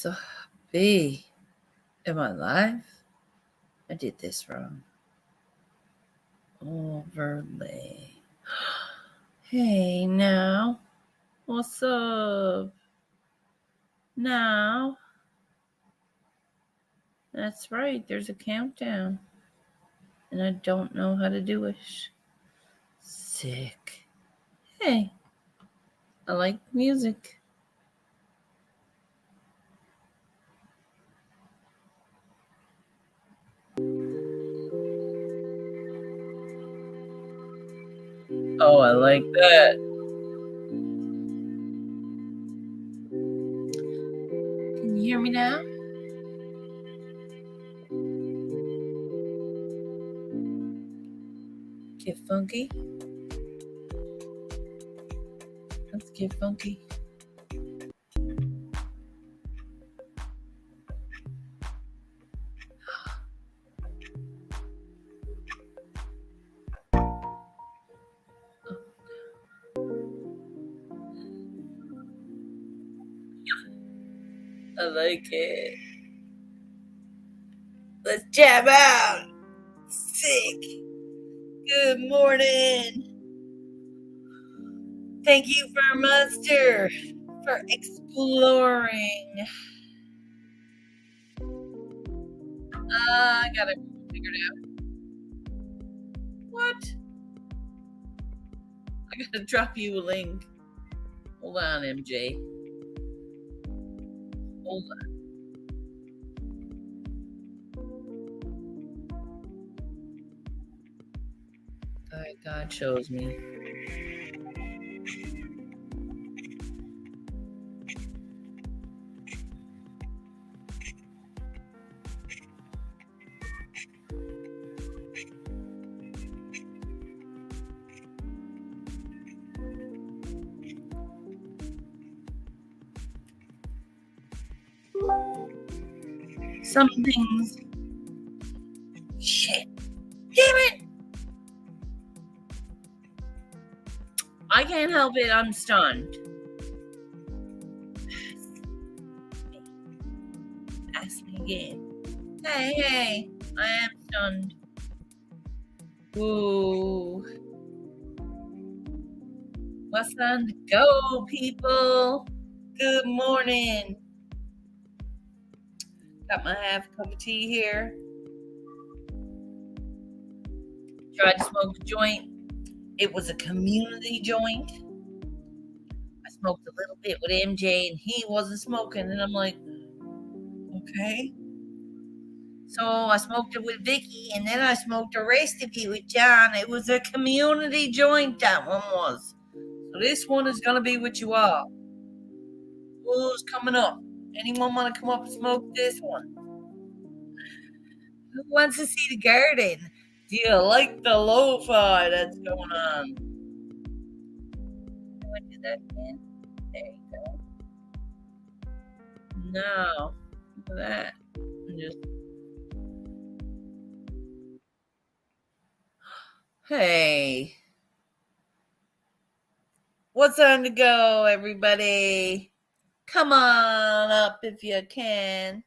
So, B, am I live? I did this wrong. Overlay. Hey, now. What's up? Now. That's right, there's a countdown. And I don't know how to do it. Sick. Hey, I like music. Oh, I like that. Can you hear me now? Get funky. Let's get funky. I like it. Let's jam out. Sick. Good morning. Thank you for Muster for exploring. I got it figured out. What? I gotta drop you a link. Hold on, MJ. Hold on. God shows me. Some things. Shit. Damn it! I can't help it. I'm stunned. Ask me again. Hey, I am stunned. Ooh. What's on the go, people? Good morning. Got my half cup of tea here. Tried to smoke a joint. It was a community joint. I smoked a little bit with MJ and he wasn't smoking. And I'm like, okay. So I smoked it with Vicky and then I smoked a recipe with John. It was a community joint, that one was. So this one is going to be with you all. Who's coming up? Anyone want to come up and smoke this one? Who wants to see the garden? Do you like the lo-fi that's going on? I want to do that again. There you go. No. Look at that. Just hey. What's on the go, everybody? Come on up if you can.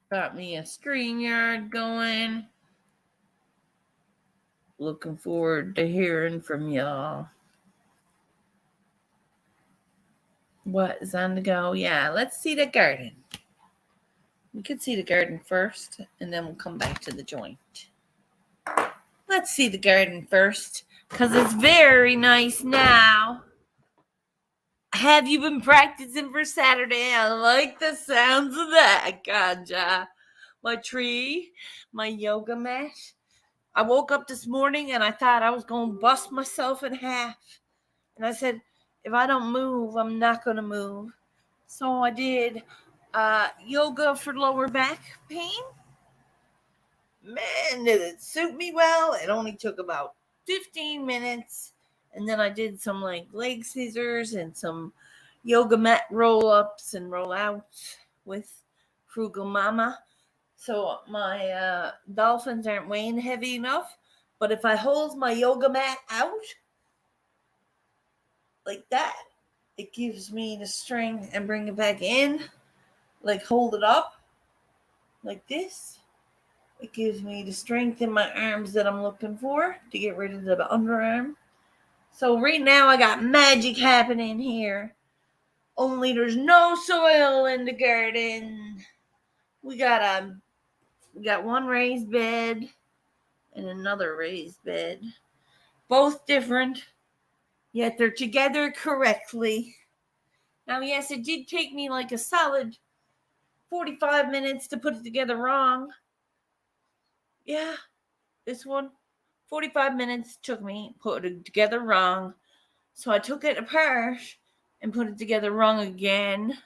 Got me a StreamYard going. Looking forward to hearing from y'all. What is on the go? Yeah, let's see the garden. We could see the garden first, and then we'll come back to the joint. Let's see the garden first, because it's very nice now. Have you been practicing for Saturday? I like the sounds of that, ganja. My tree, my yoga mat. I woke up this morning and I thought I was going to bust myself in half. And I said, if I don't move, I'm not going to move. So I did yoga for lower back pain. Man, did it suit me well. It only took about 15 minutes. And then I did some like leg scissors and some yoga mat roll ups and roll outs with Frugal Mama. So my dolphins aren't weighing heavy enough. But if I hold my yoga mat out like that, it gives me the strength and bring it back in. Like hold it up like this. It gives me the strength in my arms that I'm looking for to get rid of the underarm. So right now I got magic happening here. Only there's no soil in the garden. We got one raised bed and another raised bed. Both different, yet they're together correctly. Now, yes, it did take me like a solid 45 minutes to put it together wrong. Yeah, this one, 45 minutes took me put it together wrong. So I took it apart and put it together wrong again.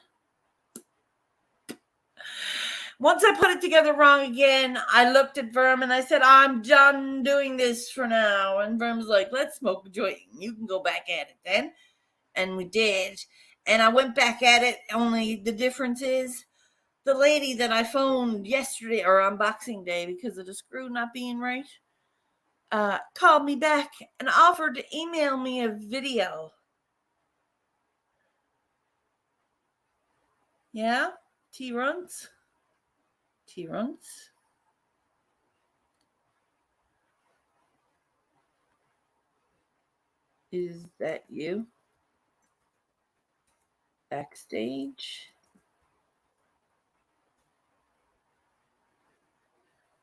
Once I put it together wrong again, I looked at Verm and I said, I'm done doing this for now. And Verm's like, let's smoke a joint. You can go back at it then. And we did. And I went back at it. Only the difference is the lady that I phoned yesterday or on Boxing Day because of the screw not being right called me back and offered to email me a video. Yeah? T-Runs? T-Runs? Is that you? Backstage?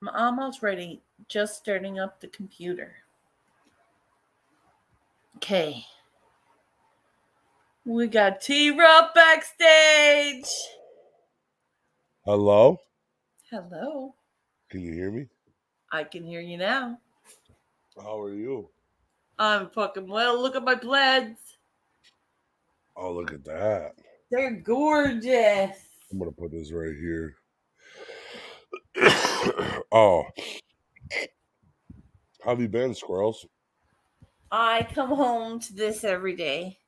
I'm almost ready. Just starting up the computer. Okay. We got T-Rup backstage. Hello? Hello. Can you hear me? I can hear you now. How are you? I'm fucking well. Look at my plaids. Oh, look at that. They're gorgeous. I'm going to put this right here. Oh. How have you been, squirrels? I come home to this every day.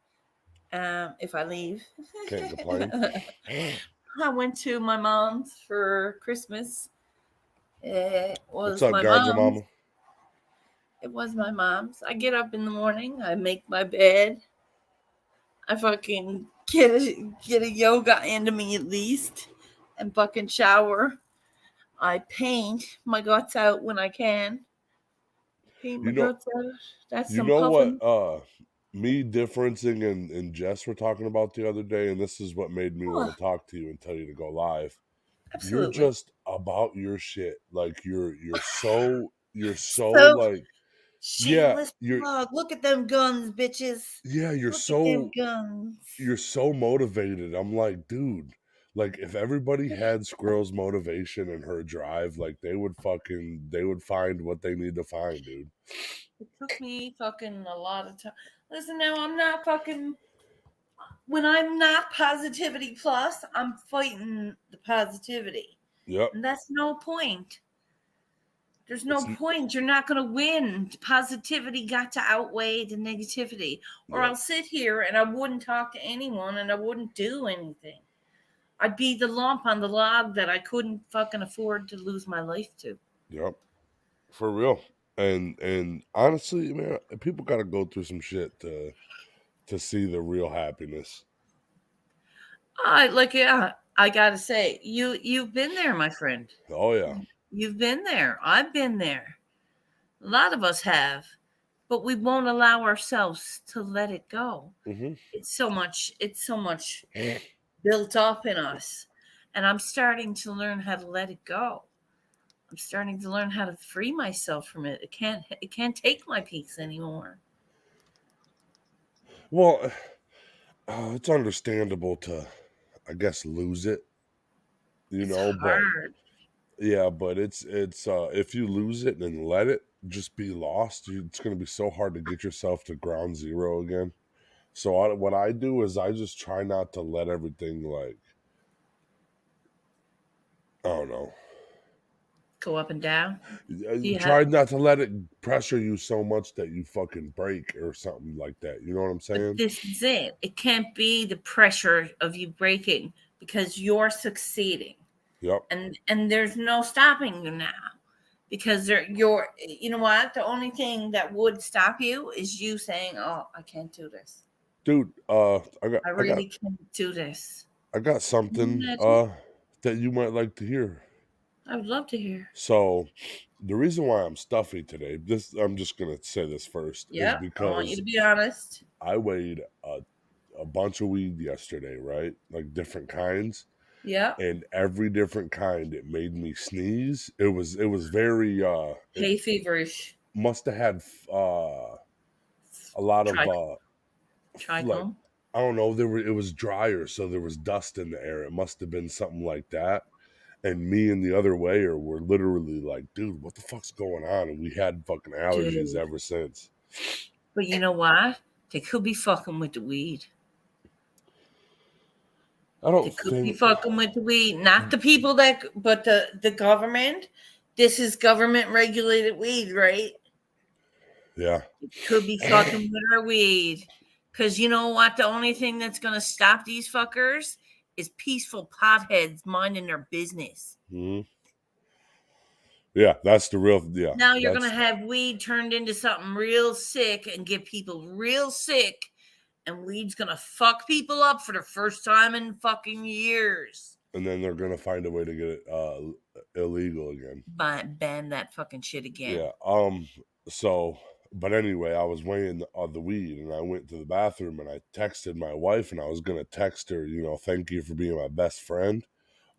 If I leave. Can't complain. I went to my mom's for Christmas. It What's was up, my Ganja mom's. Mama? It was my mom's. I get up in the morning. I make my bed. I fucking get a yoga into me at least, and fucking shower. I paint my guts out when I can. Paint my You know, guts out. That's you some know what? puffing. Me differencing and Jess were talking about the other day, and this is what made me want Oh, to talk to you and tell you to go live. You're absolutely. just about your shit. Like you're so So like yeah, shameless plug. Look at them guns, bitches. you're Look at them so guns. you're so motivated. I'm like, dude, like if everybody had Squirrel's motivation and her drive, like they would find what they need to find, dude. It took me fucking a lot of time. Listen, now I'm not fucking. When I'm not positivity plus, I'm fighting the positivity. Yep. And that's no point. There's no It's point. You're not going to win. Positivity got to outweigh the negativity. Or yep. I'll sit here and I wouldn't talk to anyone and I wouldn't do anything. I'd be the lump on the log that I couldn't fucking afford to lose my life to. Yep. For real. And honestly, man, people gotta go through some shit to see the real happiness. I gotta say, you've been there, my friend. Oh yeah. You've been there. I've been there. A lot of us have, but we won't allow ourselves to let it go. Mm-hmm. It's so much built up in us. And I'm starting to learn how to let it go. I'm starting to learn how to free myself from it. It can't take my peace anymore. Well, it's understandable to, I guess, lose it, It's but hard. yeah, but it's if you lose it and let it just be lost, it's gonna be so hard to get yourself to ground zero again. So what I do is I just try not to let everything like I don't know. Go up and down. Do you have Try not to let it pressure you so much that you fucking break or something like that. You know what I'm But saying? this is it. It can't be the pressure of you breaking because you're succeeding. Yep. and there's no stopping you now because you know what, the only thing that would stop you is you saying, oh, I can't do this. Dude, I really can't do this. I got Can you something imagine? that you might like to hear. I would love to hear. So the reason why I'm stuffy today, this I'm just gonna say this first, is Yep, I want you because to be honest. I weighed a bunch of weed yesterday, right? Like different kinds. Yep. And every different kind it made me sneeze. It was very it Hay feverish. must have had a lot of Try like trichome. I don't know, it was drier, so there was dust in the air. It must have been something like that. And me and the other wayer were literally like, dude, what the fuck's going on? And we had fucking allergies Dude. ever since. But you know what? They could be fucking with the weed. I They don't could be think fucking with the weed. Not the people but the government. This is government regulated weed, right? yeah. It could be fucking with our weed. Because you know what? The only thing that's going to stop these fuckers is peaceful potheads minding their business. Mhm. Yeah, that's the real yeah. Now you're going to That's have weed turned into something real sick and get people real sick. And weed's going to fuck people up for the first time in fucking years. and then they're gonna find a way to get it illegal again. Ban that fucking shit again. Yeah. So, but anyway, I was weighing the weed, and I went to the bathroom, and I texted my wife, and I was gonna text her, thank you for being my best friend,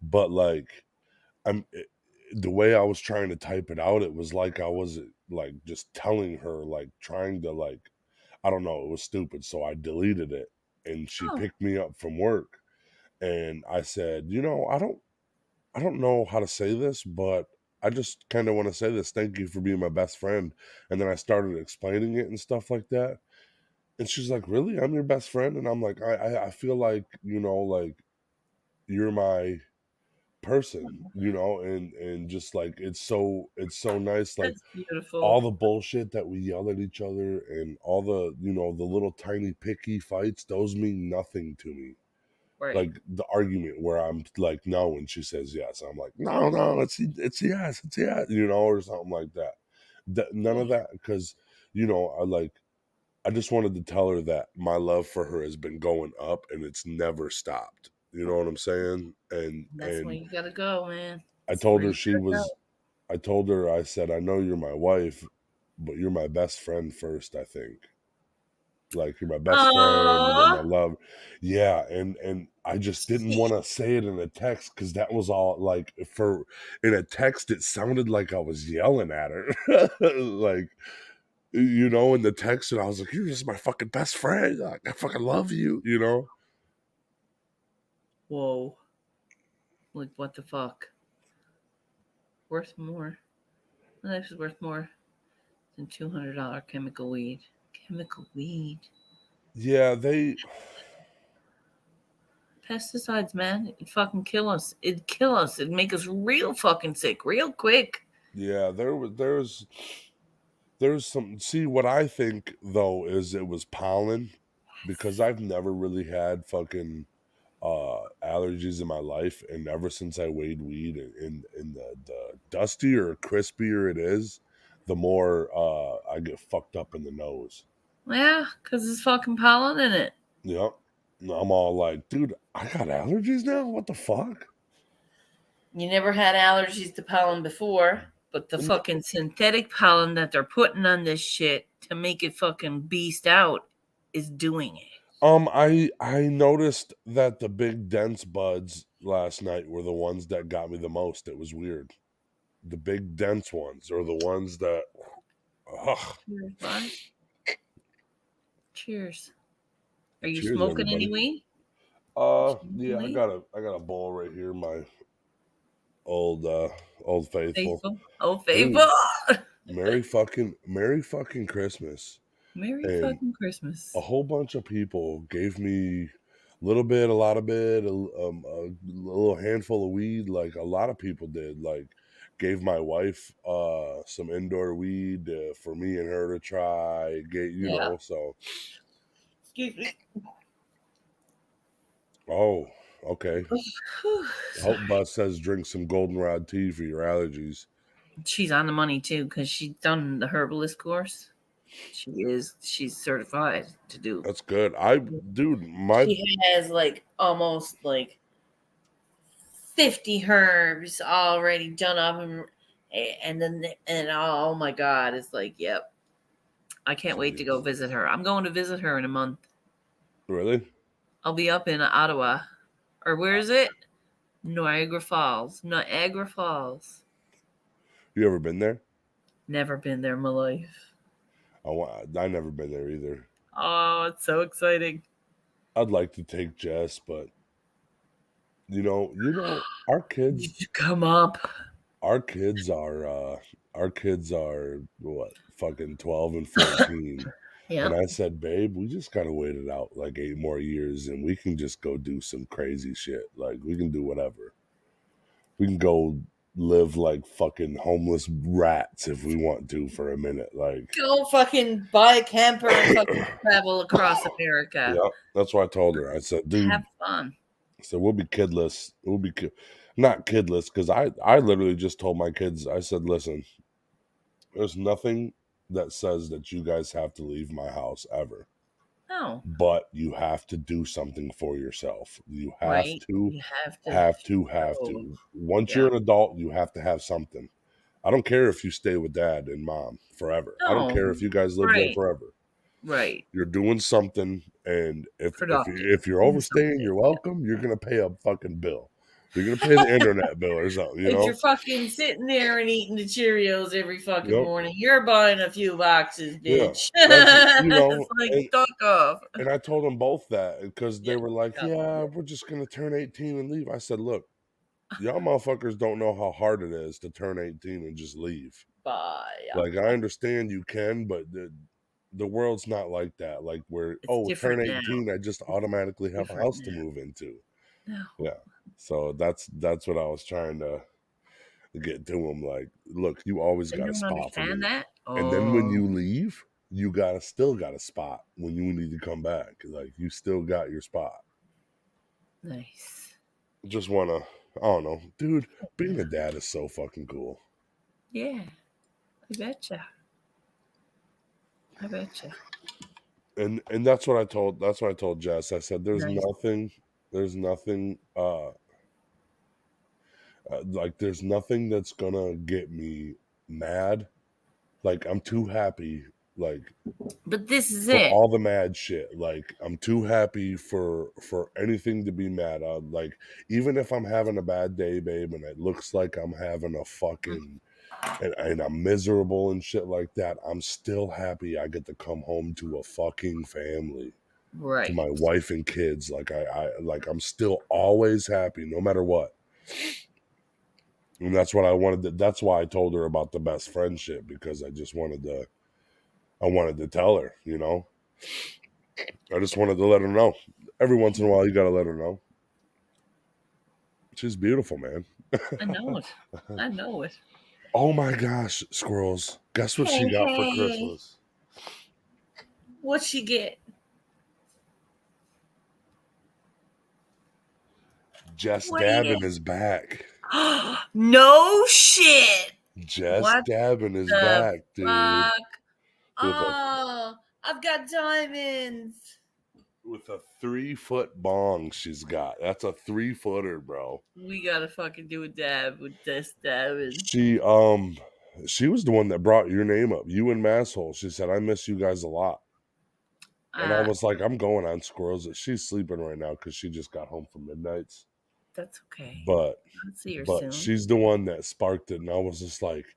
but like, the way I was trying to type it out, it was like I was like just telling her, like trying to like, I don't know, it was stupid, so I deleted it, and she Oh, picked me up from work, and I said, I don't know how to say this, but I just kind of want to say this. Thank you for being my best friend. And then I started explaining it and stuff like that. And she's like, "Really? I'm your best friend?" And I'm like, I feel like, like you're my person, and just like it's so nice. Like that's beautiful. all the bullshit that we yell at each other and all the, the little tiny picky fights, those mean nothing to me. Right. Like the argument where I'm like no and she says yes, I'm like no, it's yes, it's yes, or something like that. None of Yeah. that, because I just wanted to tell her that my love for her has been going up and it's never stopped. You know what I'm saying? and That's where and you gotta go, man. I That's told where her you gotta go. I said, I know you're my wife, but you're my best friend first, I think. Like you're my best friend, you're my Aww. love. Yeah, and I just didn't want to say it in a text because that was all like for in a text it sounded like I was yelling at her. Like in the text, and I was like, "You're just my fucking best friend. Like, I fucking love you." Whoa. Like, what the fuck? Worth more. My life is worth more than $200 chemical weed. Chemical weed. Yeah, they Pesticides, man. It'd fucking kill us. It'd kill us. It'd make us real fucking sick real quick. yeah, there's some. See, what I think though is it was pollen, because I've never really had fucking allergies in my life, and ever since I weighed weed, and the dustier or crispier it is, the more I get fucked up in the nose. Yeah, because it's fucking pollen in it. Yep. And I'm all like, dude, I got allergies now? What the fuck? You never had allergies to pollen before, but the And, fucking synthetic pollen that they're putting on this shit to make it fucking beast out is doing it. I noticed that the big dense buds last night were the ones that got me the most. It was weird. The big dense ones are the ones that ugh. Cheers, bud. Cheers. Are you Cheers, smoking any everybody. weed? Yeah, I Weed? got a bowl right here, my old faithful. Faithful. Oh, Dude, faithful. Merry fucking Christmas. Merry And fucking a Christmas. whole bunch of people gave me a little bit, a lot of bit, a little handful of weed. Like a lot of people did. Like gave my wife some indoor weed for me and her to try. Yeah. So Excuse me. oh, Okay. Hope Bus says drink some goldenrod tea for your allergies. She's on the money too because she's done the herbalist course. She's certified to do. That's good. Dude, She has like almost like 50 herbs already done up and oh my god, it's like, yep. I can't wait to go visit her. I'm going to visit her in a month. Really? I'll be up in Ottawa. Or where is it? Niagara Falls. Niagara Falls. You ever been there? Never been there in my life. I never been there either. Oh, it's so exciting. I'd like to take Jess, but our kids You come up. our kids are what, fucking 12 and 14. Yeah. And I said, babe, we just gotta wait it out like 8 more years and we can just go do some crazy shit. Like we can do whatever. We can go live like fucking homeless rats if we want to for a minute. Like Go fucking buy a camper and fucking travel across America. yeah, that's what I told her. I said, dude, have fun. So we'll be kidless. We'll be not kidless because I literally just told my kids, I said, listen, there's nothing that says that you guys have to leave my house ever. No. But you have to do something for yourself. You have Right. to, You have to. Once you're an adult, you have to have something. I don't care if you stay with dad and mom forever. I don't care if you guys live there forever. Right. You're doing something, and if you're Doing overstaying, something. you're welcome. You're gonna pay a fucking bill. You're gonna pay the internet bill or something. You If know, you're fucking sitting there and eating the Cheerios every fucking Yep. morning, you're buying a few boxes, bitch. Yeah, It's like, fuck off. And I told them both that because they Yeah, were like, "Yeah, we're just gonna turn 18 and leave." I said, "Look, y'all motherfuckers don't know how hard it is to turn 18 and just leave. Bye. Like, I understand you can, but the world's not like that. Like, where turn 18, now. I just automatically have a house to move into." No. Yeah. So that's what I was trying to get to them. Like, look, you always got a spot for me. That? And then when you leave, you still got a spot when you need to come back. Like, you still got your spot. Nice. Just wanna, I don't know, dude. Being a dad is so fucking cool. Yeah, I betcha. And that's what I told Jess. I said, there's nothing like there's nothing that's gonna get me mad. Like, I'm too happy. Like, but this is for it. All the mad shit. Like, I'm too happy for anything to be mad on. Like, even if I'm having a bad day, babe, and it looks like I'm having a fucking and I'm miserable and shit like that, I'm still happy I get to come home to a fucking family. Right. To my wife and kids. Like, I'm still always happy no matter what. And that's what I wanted that's why I told her about the best friendship, because I just wanted to tell her, you know. I just wanted to let her know. Every once in a while you gotta let her know. She's beautiful, man. I know it. Oh my gosh, squirrels. Guess what she got for Christmas? What'd she get? Jess Davin is back. No shit. Jess Davin is back, dude. Oh, I've got diamonds. With a 3-foot bong she's got. That's a 3-footer, bro. We gotta fucking do a dab with this Davin. She was the one that brought your name up. You and Masshole. She said, I miss you guys a lot. And I was like, I'm going on squirrels. She's sleeping right now because she just got home from Midnights. That's okay. But I'll see her soon. She's the one that sparked it, and I was just like,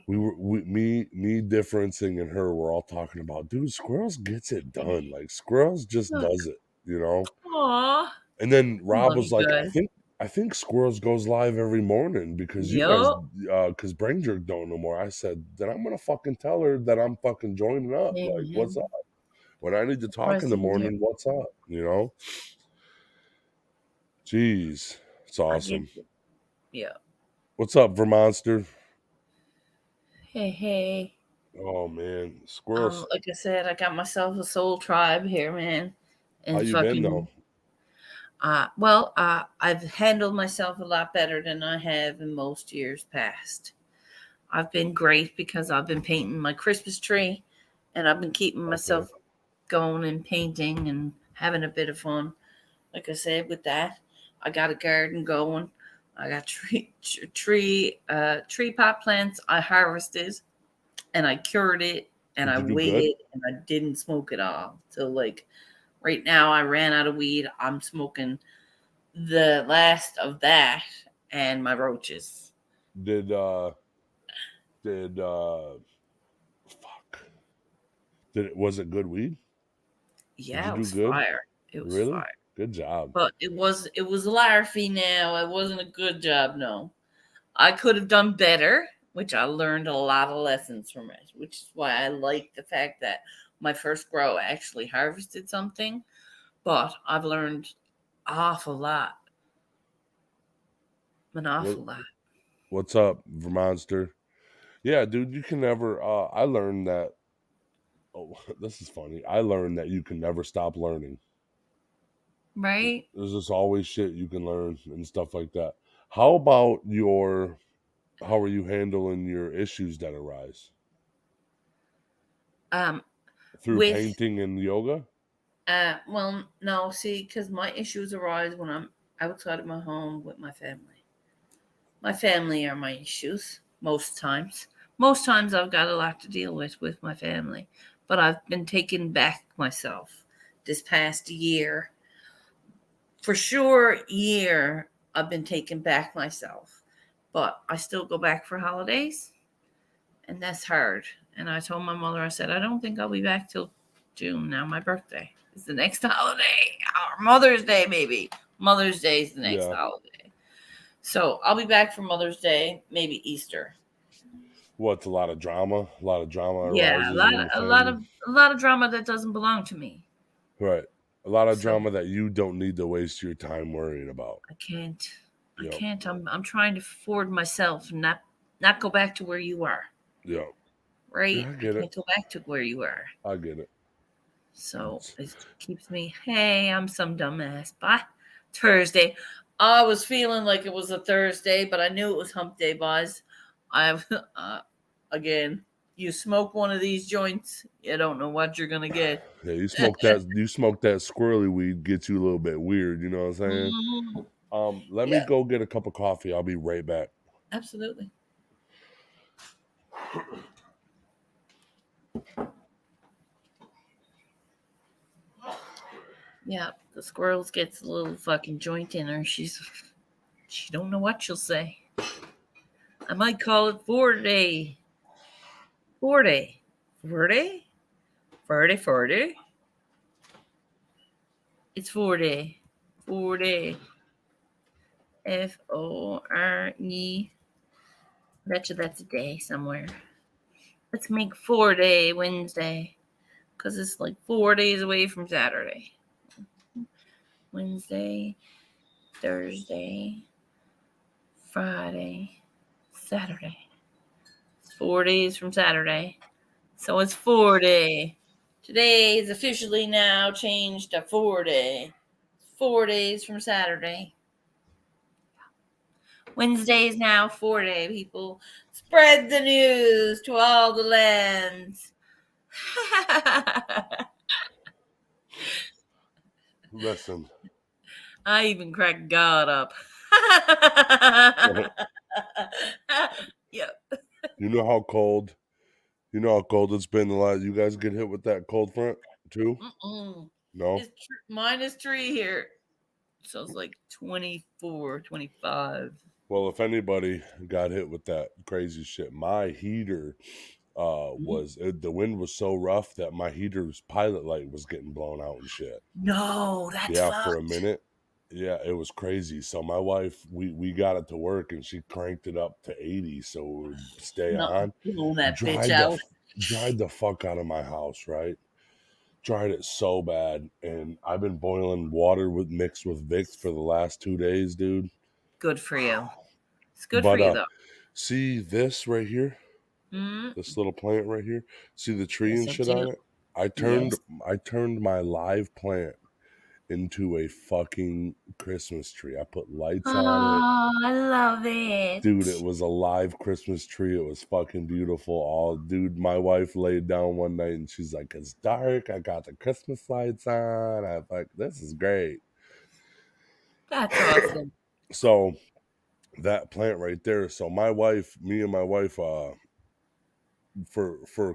me, differencing and her were all talking about, dude, Squirrels gets it done. Like, Squirrels just does it, you know. Aww. And then Rob was like, I think Squirrels goes live every morning because you guys, because Brain Jerk don't no more. I said, then I'm gonna fucking tell her that I'm fucking joining up. Like, what's up? When I need to talk in the morning, what's up? You know. Jeez. It's awesome. Yeah. What's up, Vermonster? Hey. Oh man, squirrels. Like I said, I got myself a soul tribe here, man. And how you been though? I've handled myself a lot better than I have in most years past. I've been great because I've been painting my Christmas tree and I've been keeping Okay. myself going and painting and having a bit of fun. Like I said, with that, I got a garden going. I got tree pot plants I harvested and I cured it and Did I you do weighed good? it and I didn't smoke it all. So like right now I ran out of weed. I'm smoking the last of that and my roaches. Did did fuck. Did it was it good weed? Did you Yeah, it do was good? fire. It was Really? fire. Good job. But it was larfy now. It wasn't a good job, no. I could have done better, which I learned a lot of lessons from it, which is why I like the fact that my first grow actually harvested something, but I've learned awful lot. An What awful lot. what's up, Vermonster? Yeah, dude, you can never I learned that oh, this is funny. I learned that you can never stop learning. Right? There's just always shit you can learn and stuff like that. How about how are you handling your issues that arise Um through with painting and yoga? well, no, see, because my issues arise when I'm outside of my home with my family. My family are my issues most times. Most times I've got a lot to deal with my family, but I've been taking back myself this past year. For sure, year I've been taking back myself, but I still go back for holidays, and that's hard. And I told my mother, I said, I don't think I'll be back till June. Now my birthday is the next holiday, or Mother's Day maybe. Mother's Day is the next Yeah. holiday. So I'll be back for Mother's Day, maybe Easter. What's a lot of drama? A lot of drama Yeah, arises in the family. a lot of drama that doesn't belong to me. Right. A lot of So drama that you don't need to waste your time worrying about. I can't. I Yep. can't. I'm trying to afford myself and not go back to where you are. Yep. Yeah, Right? I I get it. can't go back to where you are. I get it. So It's, it keeps me. Hey, I'm some dumbass. Bye. Thursday. I was feeling like it was a Thursday, but I knew it was Hump Day, boys. I again. You smoke one of these joints, you don't know what you're gonna get. yeah, you smoke that squirrely weed gets you a little bit weird, you know what I'm saying? Mhm. Let me Yeah, go get a cup of coffee. I'll be right back. absolutely. Yeah, the squirrels gets a little fucking joint in her. She don't know what she'll say. I might call it 4 day. 4 day. 4 day? 40, 40. It's 4 day. 4 day. FORE. Bet you that's a day somewhere. Let's make 4 day Wednesday. Because it's like 4 days away from Saturday. Wednesday, Thursday, Friday, Saturday. It's 4 days from Saturday. So it's 4 day. Today is officially now changed to 4 day. 4 days from Saturday. Wednesday is now 4 day, people. Spread the news to all the lands. Listen, I even cracked God up. you Yep. know how cold it's been a lot. You guys get hit with that cold front too? Mm-mm. No? It's -3 here. So it's like 24, 25. Well, if anybody got hit with that crazy shit, my heater Mhm. the wind was so rough that my heater's pilot light was getting blown out and shit. No, that's Yeah, for a fucked. minute. Yeah, it was crazy. So my wife, we got it to work and she cranked it up to 80 so it would stay No, on. blow that bitch Dried the out. f- dried the fuck out of my house, right? Dried it so bad and I've been boiling water with mixed with Vicks for the last 2 days, dude. Good for you. It's good for But you though. see this right here? Mm, This little plant right here? See the tree yes, and I shit do. on it? I turned Yes. I turned my live plant into a fucking Christmas tree. I put lights on it. Oh, I love it. Dude, it was a live Christmas tree. It was fucking beautiful. Dude, my wife laid down one night and she's like, it's dark. I got the Christmas lights on. I was like, this is great. That's awesome. So that plant right there. So me and my wife, for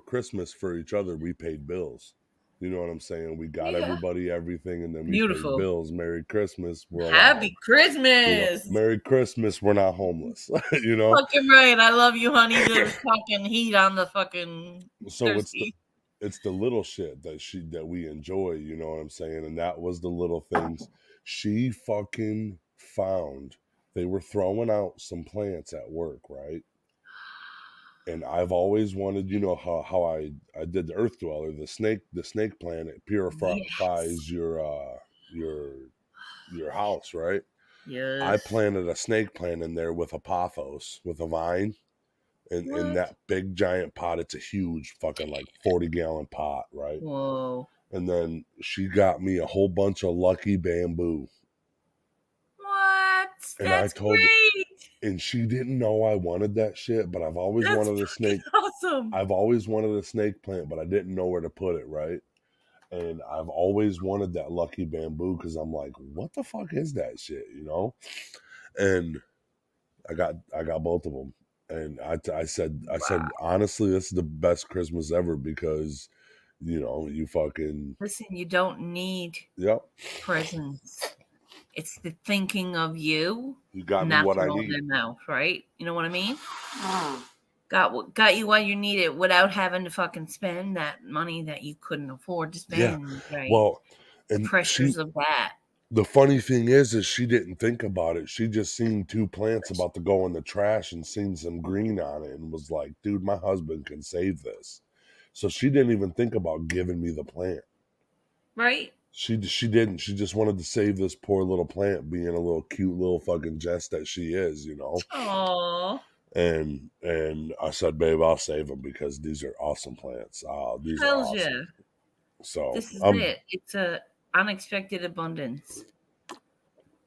Christmas for each other, we paid bills. You know what I'm saying? We got Yeah. everybody everything, and then we Beautiful. paid bills. Merry Christmas. We're alive. Happy Christmas. Merry Christmas. We're not homeless. You know? Fucking right. I love you, honey. There's fucking heat on the fucking So thirsty. it's the little shit that we enjoy, you know what I'm saying? And that was the little things she fucking found. They were throwing out some plants at work, right? And I've always wanted, you know how I did the earth dweller, the snake plant. It purifies your house, right? Yes. I planted a snake plant in there with a pothos, with a vine, in that big giant pot. It's a huge fucking like 40-gallon pot, right? Whoa. And then she got me a whole bunch of lucky bamboo. What? And That's I told great. And she didn't know I wanted that shit, but I've always That's wanted a snake. Awesome. I've always wanted a snake plant, but I didn't know where to put it, right? And I've always wanted that lucky bamboo because I'm like, what the fuck is that shit, you know? And I got both of them. And I said, honestly, this is the best Christmas ever because, you know, you fucking. Listen, you don't need presents. It's the thinking of you. You got me what I need. Them out, right? You know what I mean? Got you what you needed without having to fucking spend that money that you couldn't afford to spend. Yeah. Right? Well, and pressures of that. The funny thing is she didn't think about it. She just seen 2 plants about to go in the trash and seen some green on it and was like, dude, my husband can save this. So she didn't even think about giving me the plant. Right? She didn't. She just wanted to save this poor little plant, being a little cute little fucking Jess that she is, you know? Aww. And I said, babe, I'll save them because these are awesome plants. These are awesome. Yeah. So this is it. It's a unexpected abundance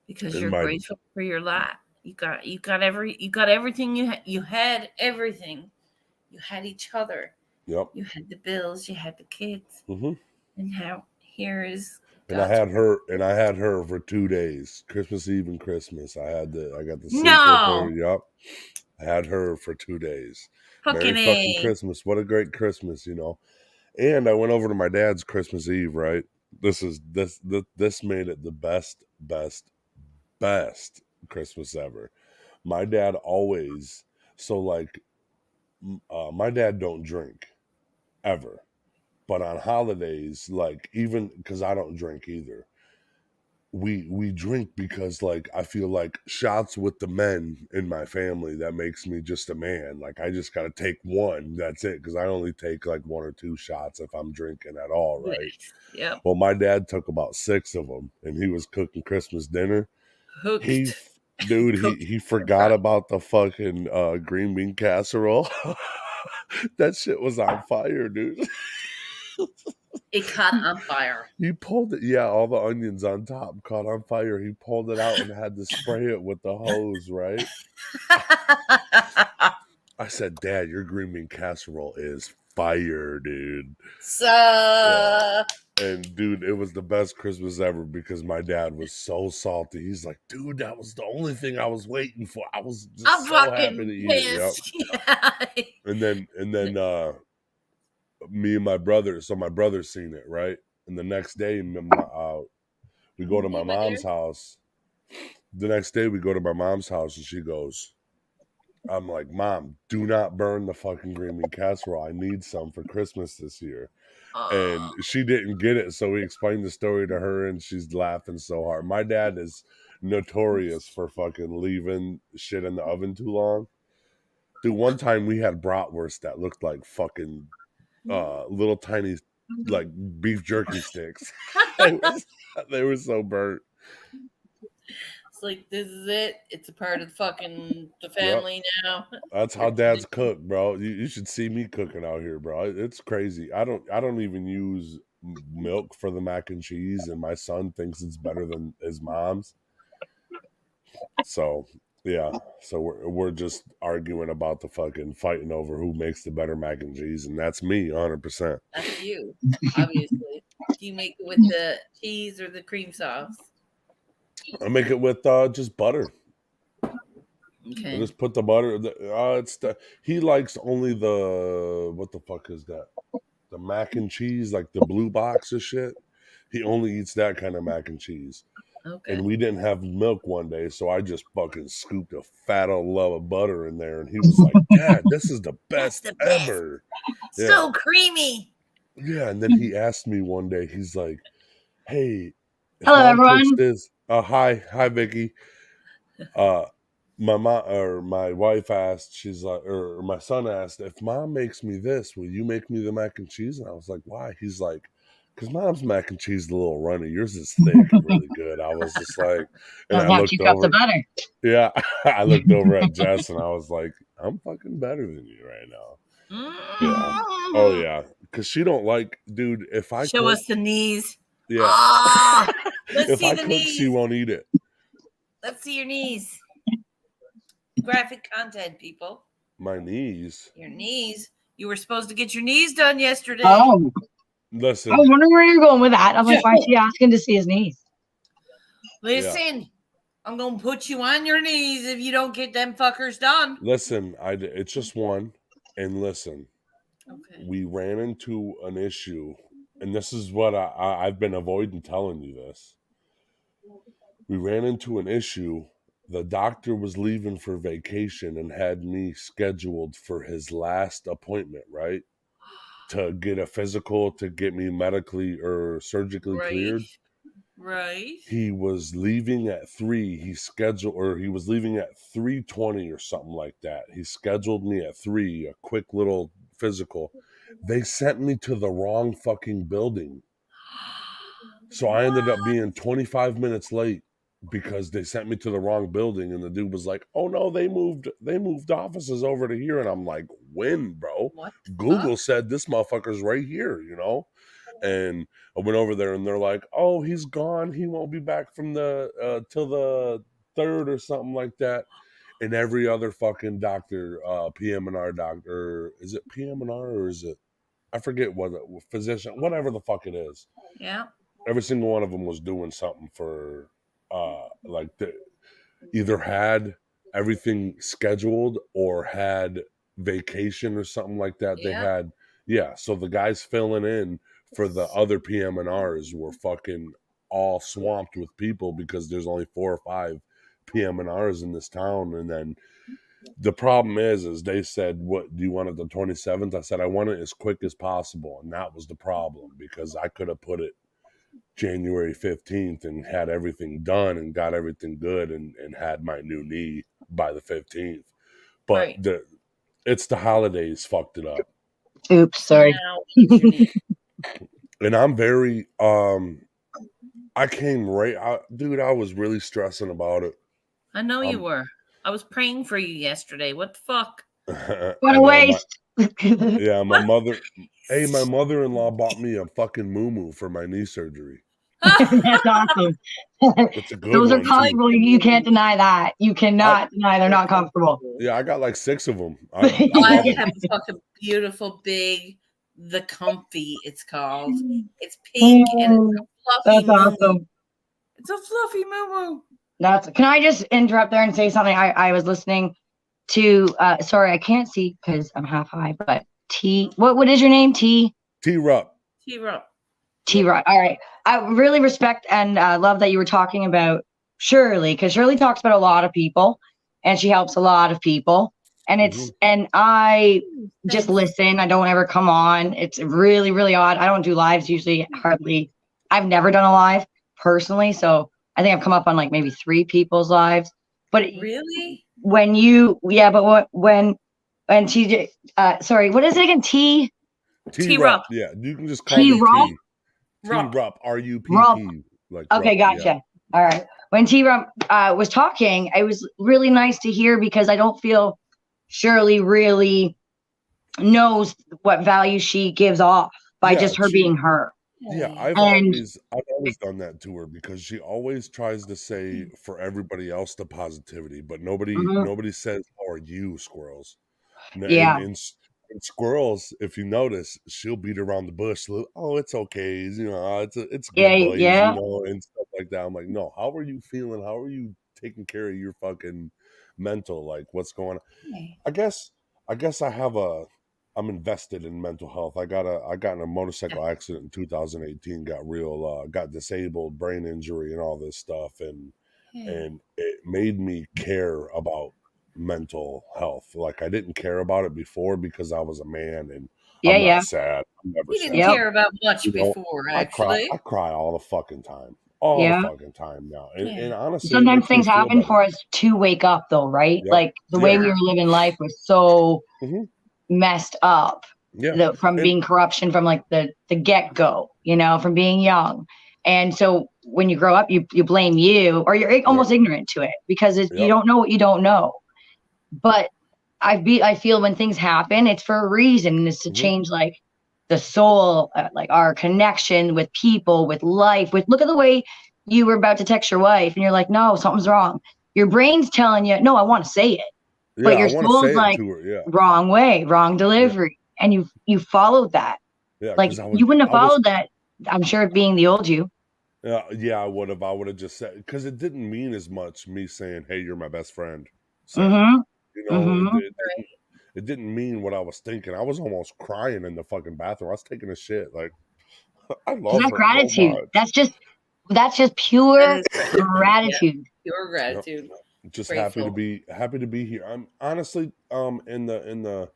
because you're grateful for your lot. You got everything you had everything. You had each other. Yep. You had the bills. You had the kids. Mm-hmm. And here is. And I had her for 2 days, Christmas Eve and Christmas. I got the sleep with her. Yep. I had her for 2 days. Merry fucking Christmas. What a great Christmas, you know. And I went over to my dad's Christmas Eve, right? This made it the best Christmas ever. My dad always, my dad don't drink ever. But on holidays, like, even because I don't drink either, we drink because, like, I feel like shots with the men in my family, that makes me just a man. Like, I just got to take one. That's it. Because I only take like 1 or 2 shots if I'm drinking at all, right? Yeah. Well, my dad took about 6 of them, and he was cooking Christmas dinner. Hooked. He forgot about the fucking green bean casserole. That shit was on fire, dude. It caught on fire. He pulled it. Yeah, all the onions on top caught on fire. He pulled it out and had to spray it with the hose, right? I said, Dad, your green bean casserole is fire, dude. Yeah. And, dude, it was the best Christmas ever because my dad was so salty. He's like, dude, that was the only thing I was waiting for. I was just so happy to eat it. Yep. And then me and my brother, so my brother seen it, right? And the next day, we go to my mom's house. The next day, we go to my mom's house, and she goes, I'm like, Mom, do not burn the fucking green bean casserole. I need some for Christmas this year. And she didn't get it, so we explained the story to her, and she's laughing so hard. My dad is notorious for fucking leaving shit in the oven too long. Dude, one time we had bratwurst that looked like fucking little tiny like beef jerky sticks. They were so burnt. It's like, this is it. It's a part of the family now. That's how dads cook, bro. You should see me cooking out here, bro. It's crazy. I don't even use milk for the mac and cheese, and my son thinks it's better than his mom's. So yeah, so we're just arguing about the fucking fighting over who makes the better mac and cheese, and that's me, 100%. That's you, obviously. Do you make it with the cheese or the cream sauce? I make it with just butter. Okay. I just put the butter. He likes only the what the fuck is that? The mac and cheese, like the blue box of shit. He only eats that kind of mac and cheese. Okay. And we didn't have milk one day, so I just fucking scooped a fat old love of butter in there, and he was like, "Dad, this is the best the best. ever." So creamy. Yeah, and then he asked me one day, he's like, "Hey, hello everyone." Hi, Vicky. My mom or my wife asked, she's like, or my son asked, if mom makes me this, will you make me the mac and cheese? And I was like, why? He's like, because mom's mac and cheese is a little runny. Yours is thick and really good. I was just like, and I looked over. Butter. Yeah, I looked over at Jess and I was like, I'm fucking better than you right now. Yeah. Oh yeah, because she don't like, dude. If I show us the knees. Yeah. Let's if see I the cook, knees. she won't eat it. Let's see your knees. Graphic content, people. My knees. Your knees. You were supposed to get your knees done yesterday. Oh. Listen. I was wondering where you're going with that. I'm like, why is she asking to see his knees? Listen, I'm going to put you on your knees if you don't get them fuckers done. Listen, it's just one. And listen, okay. We ran into an issue, and this is what I've been avoiding telling you this. We ran into an issue. The doctor was leaving for vacation and had me scheduled for his last appointment, right? To get a physical, to get me medically or surgically cleared. Right. He was leaving at 3. He was leaving at 3:20 or something like that. He scheduled me at 3, a quick little physical. They sent me to the wrong fucking building. So I ended up being 25 minutes late because they sent me to the wrong building, and the dude was like, "Oh no, they moved offices over to here." And I'm like, "When, bro? What? Google said this motherfucker's right here, you know?" And I went over there, and they're like, "Oh, he's gone. He won't be back from the till the 3rd or something like that." And every other fucking doctor, PM&R doctor, is it PM&R or is it? I forget what physician, whatever the fuck it is. Yeah. Every single one of them was doing something for, like either had everything scheduled or had vacation or something like that. They had, so the guys filling in for the other PM&Rs were fucking all swamped with people because there's only 4 or 5 PM&Rs in this town. And then the problem is they said, "What do you want it the 27th?" I said, "I want it as quick as possible." And that was the problem, because I could have put it January 15th and had everything done and got everything good and had my new knee by the 15th. But it's the holidays fucked it up. Oops, sorry. And I'm very, I came right out, dude, I was really stressing about it. I know you were. I was praying for you yesterday. What the fuck? What a waste. My mother-in-law bought me a fucking moo-moo for my knee surgery. That's awesome. It's a good Those one, are comfortable. You can't deny that. You cannot deny they're not comfortable. Yeah, I got like 6 of them. I have a fucking beautiful big, the comfy, it's called. It's pink and it's a fluffy That's awesome. It's a fluffy moo-moo. Can I just interrupt there and say something? I was listening to sorry, I can't see because I'm half high, but what is your name? T-Rup. T-Rup. All right. I really respect and love that you were talking about Shirley, because Shirley talks about a lot of people and she helps a lot of people. And and I just listen. I don't ever come on. It's really, really odd. I don't do lives usually, hardly. I've never done a live personally. So I think I've come up on like maybe 3 people's lives. But really, when TJ, sorry, what is it again? T-Rup. Yeah, you can just call me T. T-Rup. R-U-P-P. Okay, gotcha. Yeah. All right. When T-Rup was talking, it was really nice to hear, because I don't feel Shirley really knows what value she gives off by just her being her. Yeah, Hey. I've And always done that to her because she always tries to say for everybody else the positivity, but mhm, nobody says, "How are you, squirrels?" yeah, And squirrels, if you notice, she'll beat around the bush. Oh, it's okay, it's yeah, good, boys, yeah, and stuff like that. I'm like, no, how are you feeling? How are you taking care of your fucking mental? Like, what's going on? Hey. I guess I'm invested in mental health. I got in a motorcycle accident in 2018, got disabled, brain injury and all this stuff, Hey. and it made me care about mental health. Like I didn't care about it before because I was a man and yeah, I'm not yeah, sad. I'm never You didn't sad. yep, care about You much know, before, I actually. cry all the fucking time. All the yeah. fucking time now. Yeah. And honestly, it Sometimes makes me things feel happen better. for us to wake up, though, right? Yep. Like the way Yeah. we Yeah. were living life was so hmm messed up, Yeah. from And being corruption from like the get go, from being young. And so when you grow up, you blame you, or you're yep. almost ignorant to it because you Yep. don't know what you don't know. But I feel when things happen, it's for a reason, and it's to hmm change like the soul, like our connection with people, with life. With look at the way you were about to text your wife, and you're like, no, something's wrong. Your brain's telling you, no, I want to say it, Yeah, but I your want to soul's say it like, to her. Yeah. wrong way, wrong Yeah. delivery, and you followed that. Yeah. Like Because you wouldn't have I was followed that, I'm sure, being the old you. yeah, I would have just said because it didn't mean as much me saying, "Hey, you're my best friend," saying it. Mm-hmm. It Mm-hmm. it didn't mean what I was thinking. I was almost crying in the fucking bathroom. I was taking a shit. Like I So love that's her so gratitude. much. That's just That pure is gratitude. Yeah. gratitude. Pure Yep. gratitude. Just Grateful. happy to be here. I'm honestly in the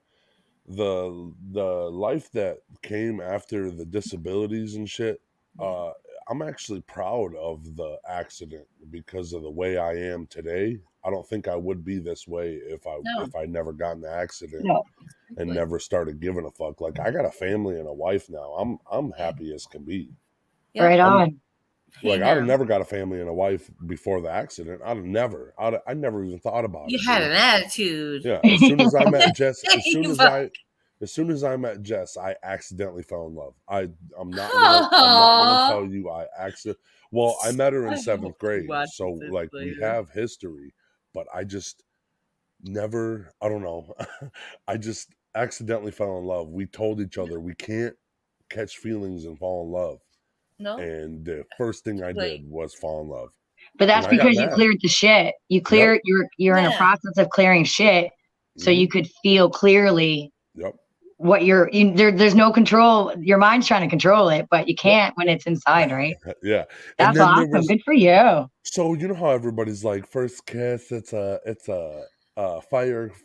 life that came after the disabilities and shit. Yeah. uh I'm actually proud of the accident because of the way I am today. I don't think I would be this way No. if I never got in the accident No. and Exactly. never started giving a fuck. Like I got a family and a wife now. I'm Yeah. happy as can be. Yep. Right I'm on. Hey like I'd have now. never got a family and a wife before the accident. I never even thought about You it, had dude. an attitude. Yeah, as soon as I met Jess, You fuck. as soon as I met Jess, I accidentally fell in love. I'm not gonna Aww. tell you I well, I met her in I hope seventh she grade, watches so this like we later. have history, but I just never I don't know. I just accidentally fell in love. We told each other we can't catch feelings and fall in love. No? And the first thing I Like, did was fall in love. But And that's I got because you mad. cleared the shit. Yep. You're in a yeah. process of clearing shit, so hmm you could feel clearly Yep. what there's no control. Your mind's trying to control it, but you Yep. can't when it's inside, right? Yeah. And That's then there awesome. was Good for you. so you know how everybody's like first kiss, it's a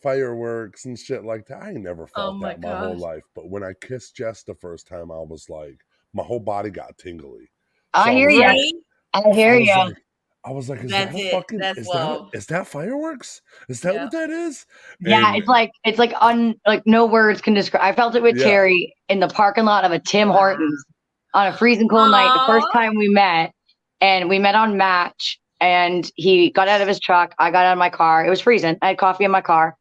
fireworks and shit like that. I ain't never Oh felt my that my whole gosh. life, but when I kissed Jess the first time, I was like, my whole body got tingly. I So hear you. Right? I hear you. I was like, That's it. That's love. is that fireworks? Is that Yeah. what that is? Yeah, And like no words can describe. I felt it with yeah, Terry in the parking lot of a Tim Hortons on a freezing cold night. The first Aww. time we met, and we met on Match. And he got out of his truck. I got out of my car. It was freezing. I had coffee in my car,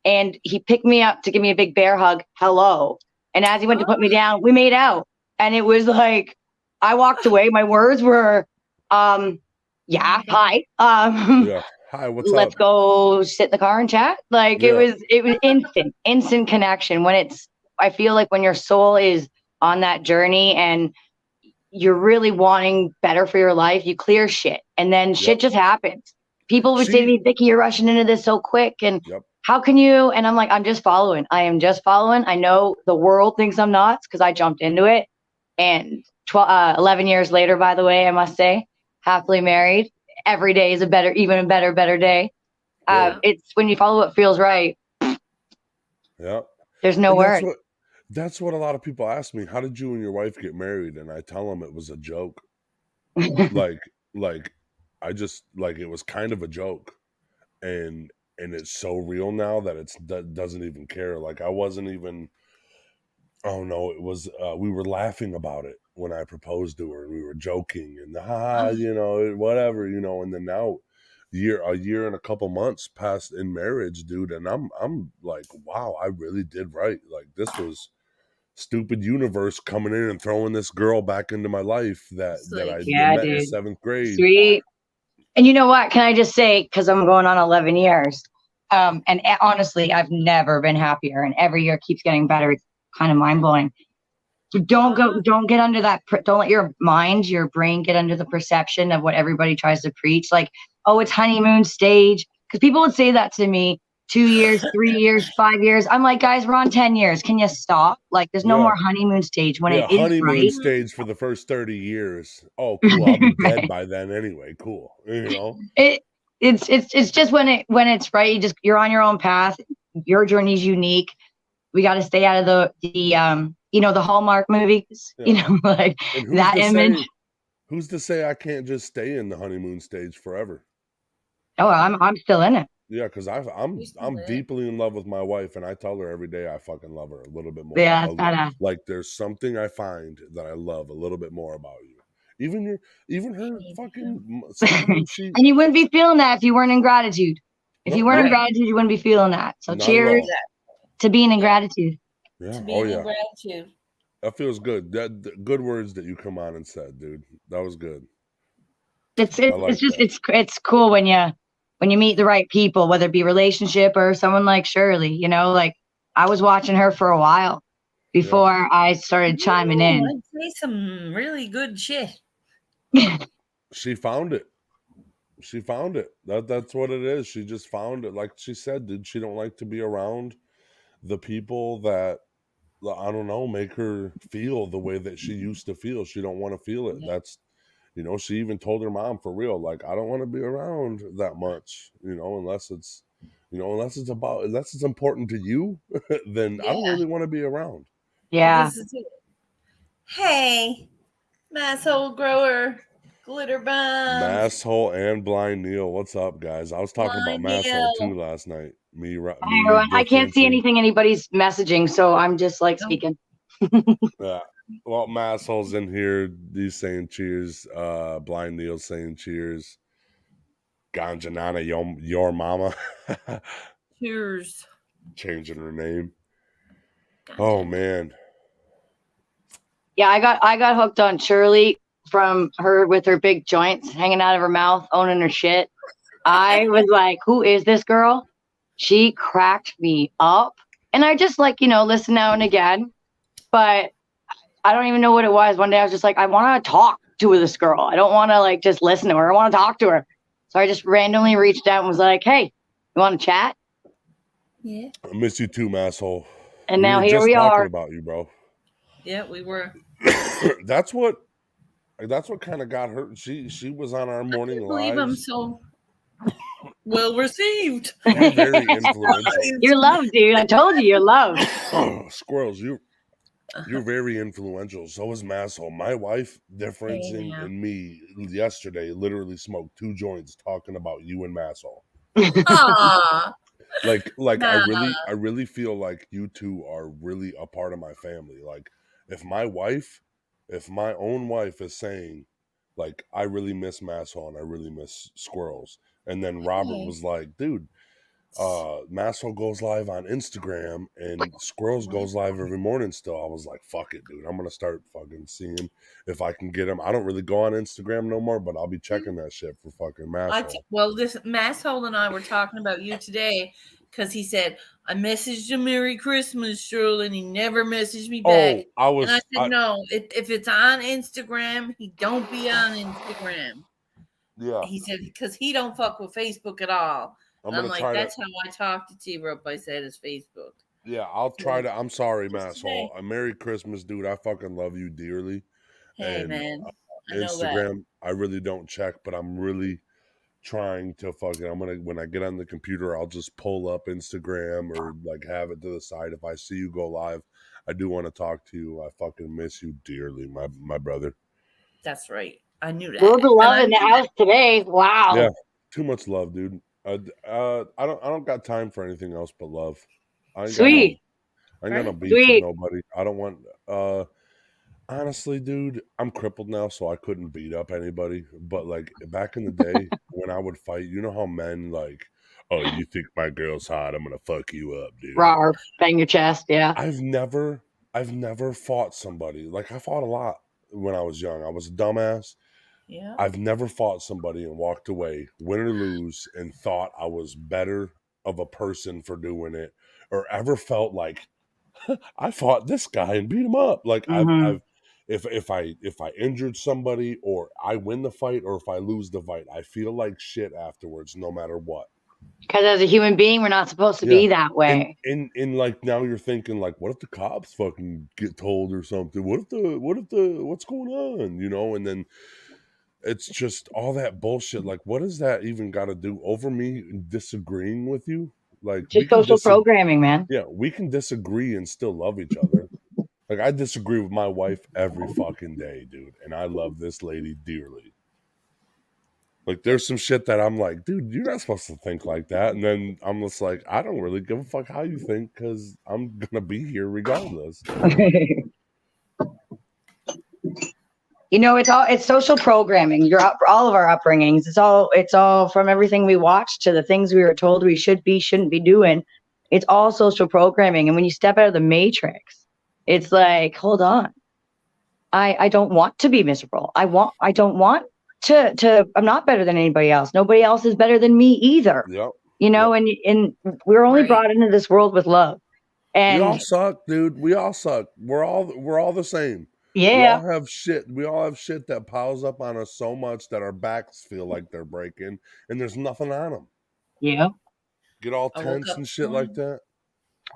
and he picked me up to give me a big bear hug. Hello. And as he went to put me down, we made out, and it was like I walked away. My words were, yeah, hi. yeah. Hi, what's Let's up? go sit in the car and chat. Like Yeah, it was instant connection. I feel like when your soul is on that journey and you're really wanting better for your life, you clear shit, and then yep. shit just happens. People would say to She me, Vicky, you're rushing into this so quick, and yep. how can you? And I'm like, I'm just following. I am just following. I know the world thinks I'm nuts because I jumped into it, and 11 years later, by the way, I must say, happily married. Every day is even a better day. Good. Yeah. It's when you follow what feels right. Yeah. There's no And word. that's what a lot of people ask me. How did you and your wife get married? And I tell them it was a joke. Like like I just like it was kind of a joke. And it's so real now that that doesn't even care. Like I wasn't even oh no, it was we were laughing about it when I proposed to her and we were joking and whatever, and then now a year and a couple months passed in marriage, dude, and I'm like, wow, I really did right. Like stupid universe coming in and throwing this girl back into my life that It's that like, I Yeah, met in dude. 7th grade. Sweet. And you know what? Can I just say, because I'm going on 11 years, honestly, I've never been happier, and every year keeps getting better. It's kind of mind blowing. So don't get under that. Don't let your brain get under the perception of what everybody tries to preach. Like, oh, it's honeymoon stage. Because people would say that to me 2 years, 3 years, 5 years. I'm like, guys, we're on 10 years. Can you stop? Like, there's no Yeah. more honeymoon stage when Yeah, it is honeymoon right. stage for the first 30 years. Oh, cool. I'll be dead by then anyway. Cool. You know? It's just when it's right. You're on your own path. Your journey's unique. We got to stay out of the Hallmark movies. Yeah. Like And that image. who's to say I can't just stay in the honeymoon stage forever? Oh, I'm still in it. Yeah, because I'm Used to I'm live. deeply in love with my wife, and I tell her every day I fucking love her a little bit more. Yeah, that Like there's something I find that I love a little bit more about you. Even her fucking sometimes she and you wouldn't be feeling that if you weren't in gratitude. If you weren't in Right. gratitude, you wouldn't be feeling that. So Not at cheers all. to being in gratitude. Yeah. To Oh being in yeah. gratitude. That feels good. Good words that you come on and said, dude. That was good. It's I like just that. it's cool when you meet the right people, whether it be relationship or someone like Shirley. Like I was watching her for a while before I started chiming in. I'd say some really good shit. She found it. She found it. That's what it is. She just found it. Like she said, dude, she don't like to be around the people that I don't know, make her feel the way that she used to feel. She don't want to feel it. Yeah. That's she even told her mom for real, like, I don't want to be around that much, unless it's unless it's important to you, then I don't Yeah. really want to be around. Yeah. This is it. Hey, masshole grower, glitter bombs. Masshole and Blind Neil, what's up, guys? I was talking about Blind Masshole Neil. too last night. Hi, everyone. I can't see anything anybody's messaging, so I'm just like speaking. Yeah. Well, Masshole's in here. He's saying cheers. Blind Neil's saying cheers. Ganja Nana, your mama. Cheers. Changing her name. Ganja. Oh man. Yeah, I got hooked on Shirley from her with her big joints hanging out of her mouth, owning her shit. I was like, who is this girl? She cracked me up. And I just listen now and again. But I don't even know what it was. One day I was just like, I want to talk to this girl. I don't want to just listen to her. I want to talk to her. So I just randomly reached out and was like, hey, you want to chat? Yeah. I miss you too, Masshole. And now here just we talking are. about you, bro. Yeah, we were. That's what kind of got her. She was on our morning I believe I'm lives. so well received. You're very influential. You're loved, dude. I told you you're loved. Squirrels, you're very influential. So is Masshole. My wife, differencing in me yesterday, literally smoked 2 joints talking about you and Masshole. Aww. Like Nah. I really feel like you two are really a part of my family. Like if my own wife is saying, like, I really miss Masshole and I really miss Squirrels, and then Robert was like, dude, Masshole goes live on Instagram and Squirrels goes live every morning still. I was like, fuck it, dude. I'm gonna start fucking seeing if I can get him. I don't really go on Instagram no more, but I'll be checking that shit for fucking Masshole. This Masshole and I were talking about you today because he said, I messaged him Merry Christmas, Shirley, and he never messaged me back. And I said, no, if it's on Instagram, he don't be on Instagram. Yeah. He said, because he don't fuck with Facebook at all. I'm like, that's how I talk to T-Rope. I said it's Facebook. Yeah, I'll try to. I'm sorry, Masshole. A Merry Christmas, dude. I fucking love you dearly. Hey, man. I know Instagram, I really don't check, but I'm really trying to fucking. When I get on the computer, I'll just pull up Instagram or have it to the side. If I see you go live, I do want to talk to you. I fucking miss you dearly, my brother. That's right. I knew that. Full of love in the house today. Wow. Yeah, too much love, dude. I don't got time for anything else but love. Sweet. I ain't got no beef with nobody. I don't want. Honestly, dude, I'm crippled now, so I couldn't beat up anybody. But back in the day when I would fight, you know how men oh, you think my girl's hot? I'm gonna fuck you up, dude. Rawr, bang your chest. Yeah. I've never I've never fought somebody. Like, I fought a lot when I was young. I was a dumbass. Yeah. I've never fought somebody and walked away, win or lose, and thought I was better of a person for doing it, or ever felt like I fought this guy and beat him up. Like, Mhm. if I injured somebody, or I win the fight, or if I lose the fight, I feel like shit afterwards, no matter what. Because as a human being, we're not supposed to Yeah. be that way. And like, now you're thinking, like, what if the cops fucking get told or something? What's going on? You know, and then it's just all that bullshit. Like, what does that even got to do over me disagreeing with you? Like, we Just can social programming, man. yeah, we can disagree and still love each other. Like, I disagree with my wife every fucking day, dude, and I love this lady dearly. Like, there's some shit that I'm like, dude, you're not supposed to think like that. And then I'm just like, I don't really give a fuck how you think, because I'm gonna be here regardless. You know, it's social programming. All of our upbringings. It's all from everything we watched to the things we were told we shouldn't be doing. It's all social programming. And when you step out of the matrix, it's like, hold on. I don't want to be miserable. I don't want to I'm not better than anybody else. Nobody else is better than me either. Yep. You know, Yep. and we're only Right. brought into this world with love. We all And suck, dude. We all suck. We're all the same. yeah, We all have shit that piles up on us so much that our backs feel like they're breaking, and there's nothing on them. yeah. Get all I woke tense up and shit this like that.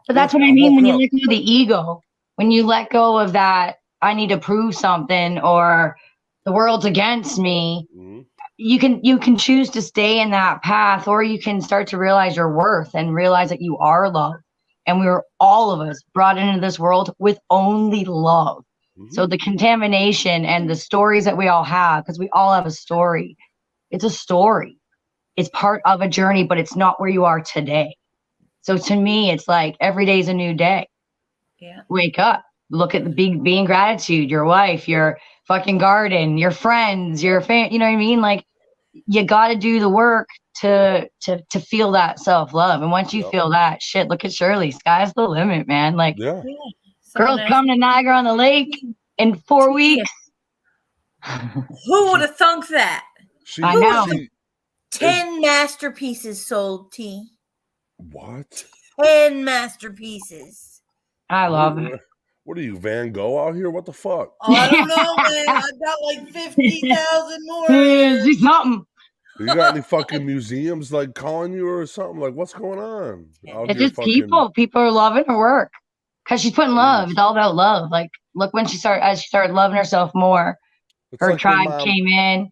But that's what I I mean when woke you up. let go of the ego, when you let go of that, I need to prove something or the world's against me. Mhm. You can choose to stay in that path, or you can start to realize your worth and realize that you are loved. And we were all of us brought into this world with only love. So Mhm. the contamination and the stories that we all have, because we all have a story. It's a story. It's part of a journey, but it's not where you are today. So to me, it's like every day is a new day. Yeah. Wake up, look at the being gratitude, your wife, your fucking garden, your friends, your fan. You know what I mean? Like, you got to do the work to feel that self-love. And once you Yep. feel that shit, look at Shirley. Sky's the limit, man. Like, Yeah. Yeah. Someone girls asked come to Niagara on the Lake in 4 weeks. who would have thunk that? She I know. she 10 masterpieces sold, T. what? 10 masterpieces. I love it. What are you, Van Gogh out here? What the fuck? Oh, I don't know, man. I got like 50,000 more. Do something. You got any fucking museums like calling you or something? Like, what's going on? Out It's here just people. People are loving her work because she's putting love. Jeez. It's all about love. Like, look, when she started loving herself more, It's her like when tribe came in.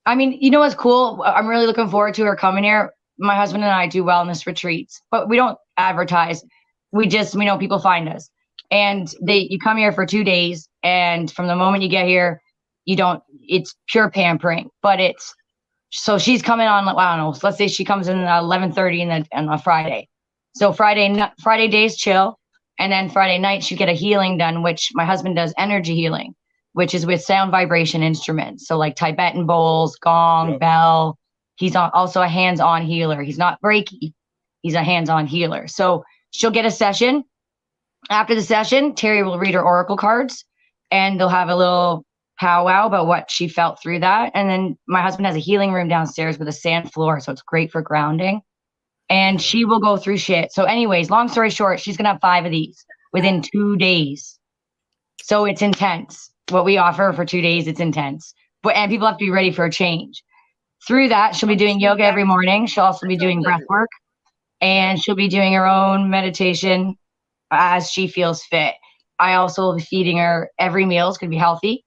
I mean, you know what's cool? I'm really looking forward to her coming here. My husband and I do wellness retreats, but we don't advertise. We know people find us, and you come here for 2 days, and from the moment you get here, it's pure pampering. But so she's coming on, I don't know. So let's say she comes in at 11:30 on a Friday. So Friday days chill, and then Friday night she get a healing done, which my husband does energy healing, which is with sound vibration instruments. So like Tibetan bowls, gong, Yep. bell. He's also a hands-on healer. He's not Reiki. He's a hands-on healer. So she'll get a session. After the session, Terry will read her oracle cards, and they'll have a little powwow about what she felt through that. And then my husband has a healing room downstairs with a sand floor, so it's great for grounding. And she will go through shit. So anyways, long story short, she's going to have 5 of these within 2 days. So it's intense. What we offer for 2 days, it's intense. And people have to be ready for a change. Through that, she'll be doing yoga every morning. She'll also be doing breath work. And she'll be doing her own meditation as she feels fit. I also will be feeding her every meal. It's going to be healthy.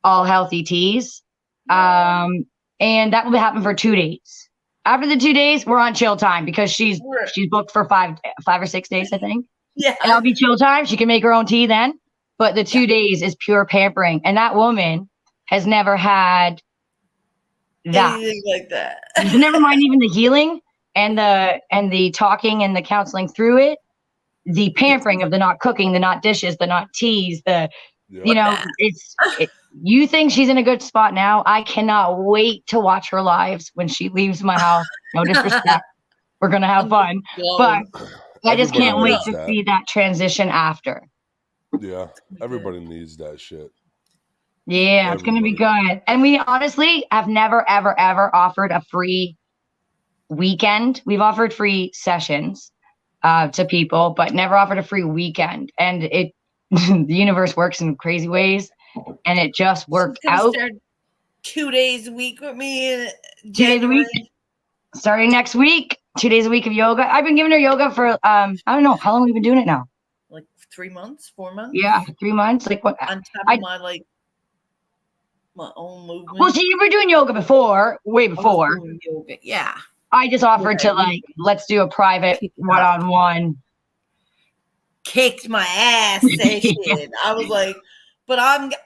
All healthy teas. And that will happen for 2 days. After the 2 days, we're on chill time because she's booked for 5 or 6 days, I think. Yeah. And that'll be chill time. She can make her own tea then. But the 2 days is pure pampering. And that woman has never had that. Anything like that. Never mind even the healing and the talking and the counseling through it. The pampering of the not cooking, the not dishes, the not teas, you think she's in a good spot now. I cannot wait to watch her lives when she leaves my house. No disrespect. We're going to have fun. But I just can't wait to see that transition after. Yeah, Good. everybody needs that shit. Yeah, it's gonna be good. And we honestly have never, ever, ever offered a free weekend. We've offered free sessions to people, but never offered a free weekend. And it the universe works in crazy ways, and it just worked She's gonna out. start 2 days a week with me in 2 days a January. week, starting next week. 2 days a week of yoga. I've been giving her yoga for I don't know how long we've been doing it now. Like 3 months, 4 months. Yeah, 3 months. Like what? On top of my own movement. Well, see, you were doing yoga before, way I was before. doing yoga. Yeah. I just offered to like, let's do a private one-on-one. Kicked my ass session. I was like, but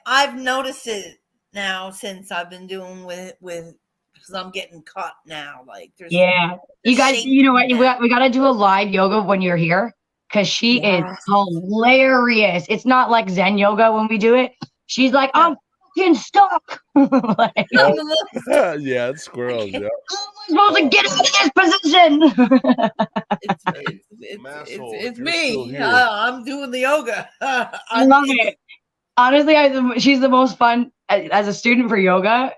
I've noticed it now since I've been doing with because I'm getting cut now. Like there's you guys, you know what? We got to do a live yoga when you're here because she is hilarious. It's not like Zen yoga when we do it. She's like, I'm fucking stuck. Like, yeah, it's squirrels. Yeah. How am I supposed to get out of this position? It's me. I'm doing the yoga. I love it. Honestly, she's the most fun as a student for yoga.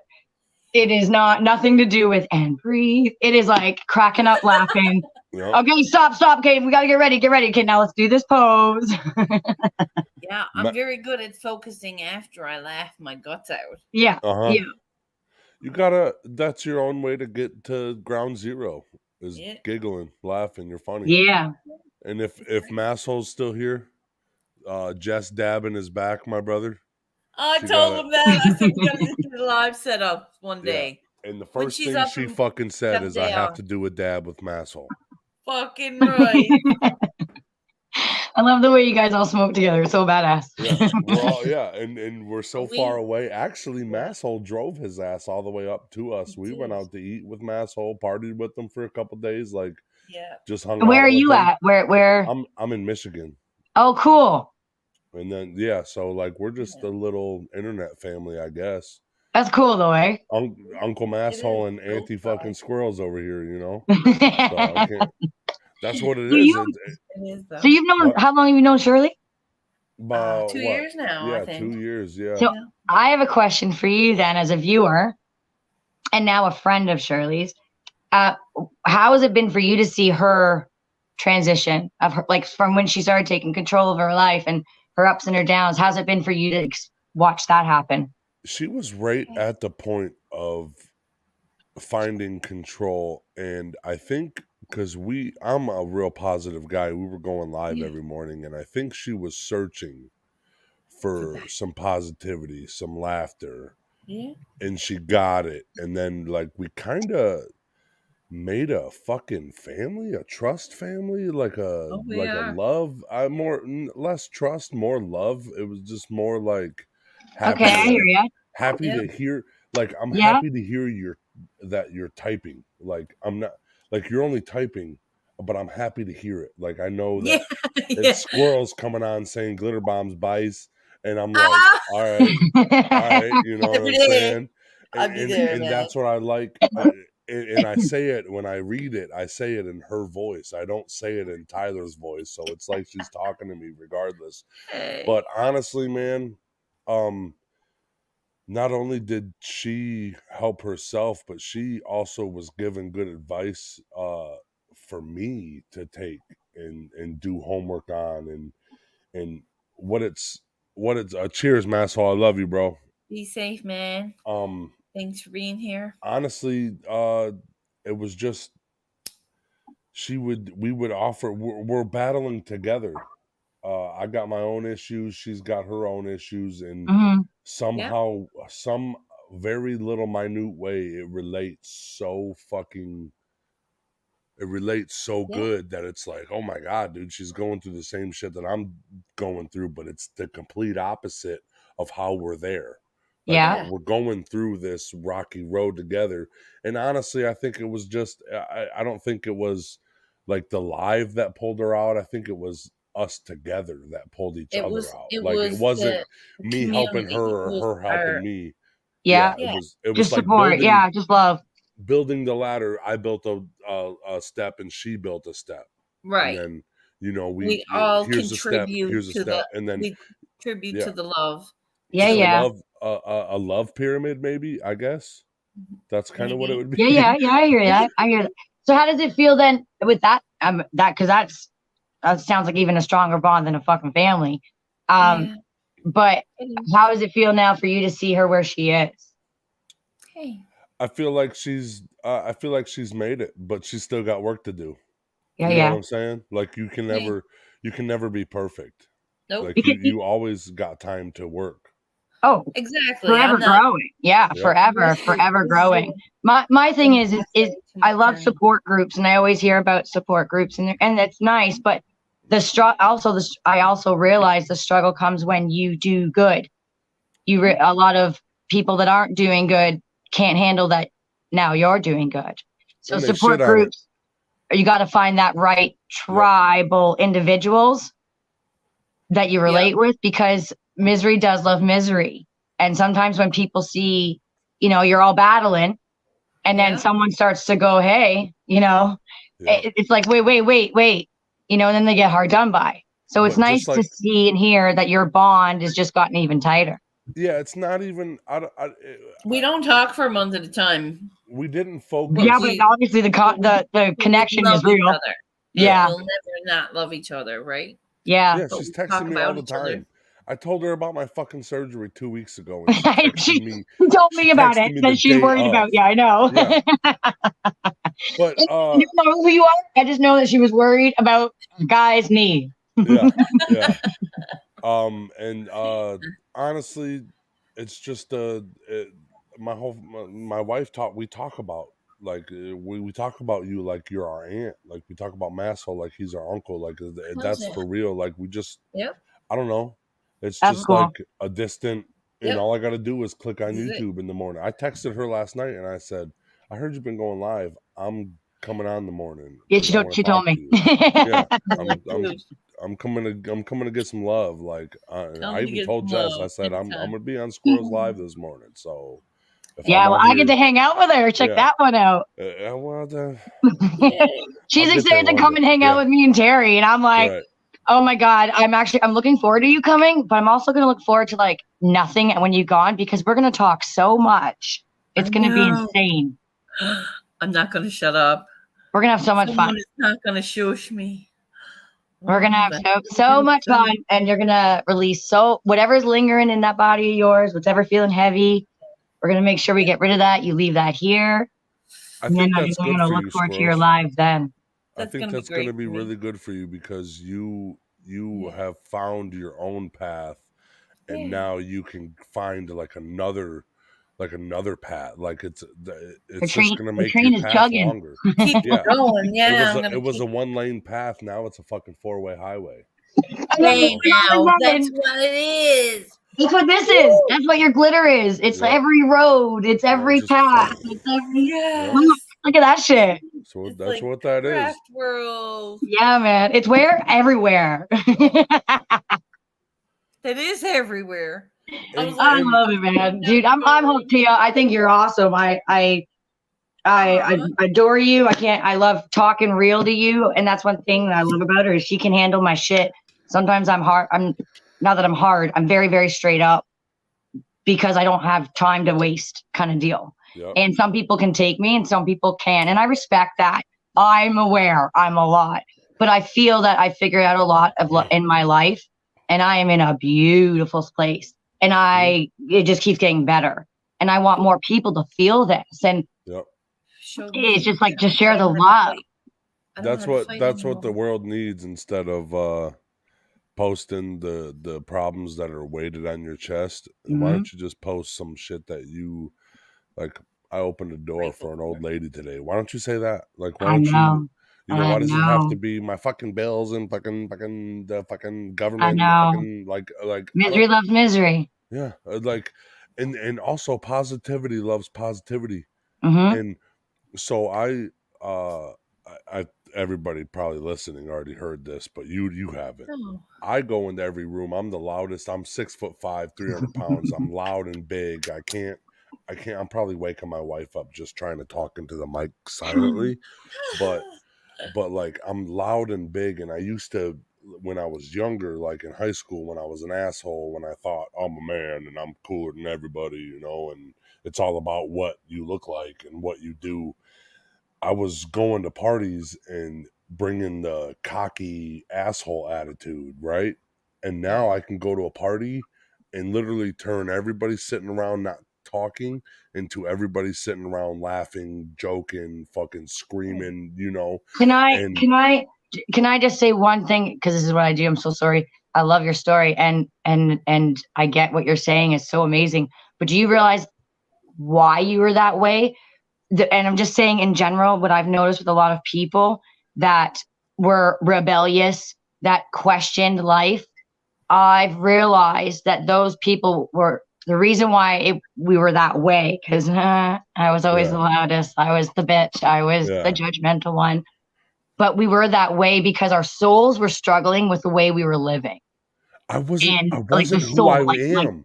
It is nothing to do with and breathe. It is like cracking up, laughing. Yep. Okay, stop. Okay, we gotta get ready. Okay, now let's do this pose. Yeah, I'm very good at focusing after I laugh my guts out. Yeah. Yeah. You gotta. That's your own way to get to ground zero. Is giggling, laughing. You're funny. Yeah. And if Masshole's still here, Jess Dabbin is back, my brother. I told him that. I said we gotta do the live setup one day. Yeah. And the first thing she fucking said is, "I have to do a dab with Masshole." Fucking right. I love the way you guys all smoke together. It's so badass. Yeah, and we're so far away. Actually, Masshole drove his ass all the way up to us. We went out to eat with Masshole, partied with them for a couple days, just hung out. Where are you at? Where? I'm in Michigan. Oh, cool. And then so we're just a little internet family, I guess. That's cool though, eh? Uncle Masshole and Auntie fucking Squirrels over here, you know. So that's what it is. So you've known how long have you known Shirley? About 2 years now. Yeah, I think. 2 years. Yeah. So I have a question for you then, as a viewer, and now a friend of Shirley's. How has it been for you to see her transition of her, like from when she started taking control of her life and her ups and her downs? How's it been for you to watch that happen? She was right at the point of finding control, and I think because I'm a real positive guy, we were going live every morning, and I think she was searching for some positivity, some laughter, and she got it. And then we kind of made a fucking family, a trust family, like a love. Less trust, more love. It was just more like happy. Okay, I hear you. Happy to hear. I'm happy to hear that you're typing. I'm not you're only typing, but I'm happy to hear it. I know that it's Squirrels coming on saying glitter bombs bites, and I'm like, all right, you know what I'm saying? And that's what I like. And I say it when I read it, I say it in her voice. I don't say it in Tyler's voice. So it's like she's talking to me regardless. But honestly, man, not only did she help herself, but she also was given good advice for me to take and do homework on and what it's cheers, Masshole. I love you, bro. Be safe, man. Thanks for being here. Honestly, it was just we would offer. We're battling together. I got my own issues. She's got her own issues, and somehow, some very little minute way, it relates so good that it's like, oh my God, dude, she's going through the same shit that I'm going through, but it's the complete opposite of how we're there. We're going through this rocky road together. And honestly, I think it was just, I don't think it was the live that pulled her out. I think it was us together that pulled each other out. It wasn't me helping her or her helping me. It was just support. Just love. Building the ladder. I built a step and she built a step. Right. And then You know, We all here's a step, contribute here's a to step, and then we contribute yeah, to the love. Yeah, just yeah. a love pyramid, maybe. I guess that's kind of what it would be. Yeah. I hear that. I hear that. So how does it feel then with that? Because that sounds like even a stronger bond than a fucking family. Yeah. But It is. how does it feel now for you to see her where she is? Hey. I feel like she's made it, but she's still got work to do. Yeah, You know yeah. what I'm saying? Like you can never be perfect. Nope. Like Because you always got time to work. oh, Exactly. forever I'm not. growing. Yeah, Yep. forever growing. My thing is I love support groups, and I always hear about support groups, and it's nice. But I also realize the struggle comes when you do good. A lot of people that aren't doing good can't handle that. Now you're doing good. So And they support shit on it. groups, you got to find that right tribal individuals that you relate with, because misery does love misery. And sometimes when people see, you're all battling, and then someone starts to go, hey, it's like, wait, and then they get hard done by. So it's But nice just like- to see and hear that your bond has just gotten even tighter. Yeah, it's not even. We don't talk for a month at a time. We didn't focus. Yeah, but obviously the connection love is real. each other. Yeah. We'll never not love each other, right? Yeah. Yeah, But she's we talk texting me all about the each other. time. I told her about my fucking surgery 2 weeks ago, and she texted me. She told me about texted it. me That the she's day worried of. about. Yeah, I know. Yeah. But I don't know who you are. I just know that she was worried about guy's knee. yeah. And honestly, it's just my wife we talk about like we talk about you like you're our aunt, like we talk about Masshole like he's our uncle, like that's for real. Like we just I don't know. It's That's just cool. like a distant. And all I got to do is click on YouTube in the morning. I texted her last night and I said, I heard you've been going live. I'm coming on in the morning. Yeah, she told me. Yeah, I'm coming to get some love. Like I even told Jess, I said I'm gonna be on Squirrels Live this morning. So yeah, well, I get to hang out with her. Check that one out. She's excited to come and hang out with me and Terry, and I'm like, oh my God, I'm looking forward to you coming, but I'm also going to look forward to like nothing when you're gone, because we're going to talk so much. It's going to be insane. I'm not going to shut up. We're going to have so much fun. It's not going to shush me. We're going to have so much fun, and you're going to release whatever's lingering in that body of yours, whatever feeling heavy, we're going to make sure we get rid of that. You leave that here. I think that's good for you, look forward to your live then. I think that's going to be really good for you, because you have found your own path, and now you can find like another path. Like it's just going to make your path longer. Keep going. Yeah, it was a 1-lane path. Now it's a fucking 4-way highway. Hey, now that's what it is. That's what this is. That's what your glitter is. It's every road. It's every path. It's every. Look at that shit. So that's like what that is. World. Yeah, man. It's where? Everywhere. It is everywhere. I love it, man. Dude, I'm hooked to you. I think you're awesome. I adore you. I love talking real to you. And that's one thing that I love about her, is she can handle my shit. Sometimes I'm hard. Not that I'm hard. I'm very, very straight up, because I don't have time to waste kind of deal. Yep. And some people can take me and some people can. And I respect that. I'm aware I'm a lot, but I feel that I figured out a lot in my life, and I am in a beautiful place, and it just keeps getting better. And I want more people to feel this. And it's just like, just share the love. That's what the world needs, instead of posting the problems that are weighted on your chest. Mm-hmm. Why don't you just post some shit that you like? I opened a door for an old lady today. Why don't you say that? Like, why don't you? Why does it have to be my fucking bills and fucking the fucking government? Fucking like misery loves misery. Yeah, like, and also positivity loves positivity. Mm-hmm. And so I everybody probably listening already heard this, but you haven't. Oh. I go into every room. I'm the loudest. I'm 6'5", 300 pounds. I'm loud and big. I can't. I'm probably waking my wife up just trying to talk into the mic silently. But but like I'm loud and big, and I used to, when I was younger, like in high school, when I was an asshole, when I thought I'm a man and I'm cooler than everybody, you know, and it's all about what you look like and what you do. I was going to parties and bringing the cocky asshole attitude, right? And now I can go to a party and literally turn everybody sitting around not talking into everybody sitting around laughing, joking, fucking screaming, you know. Can I And can I can I just say one thing, because this is what I do. I'm so sorry. I love your story, and I get what you're saying is so amazing. But do you realize why you were that way? And I'm just saying in general, what I've noticed with a lot of people that were rebellious, that questioned life, I've realized that those people were the reason why we were that way, because I was always the yeah, loudest. I was the bitch. I was the yeah. judgmental one. But we were that way because our souls were struggling with the way we were living. I And like the wasn't who I soul, like, am.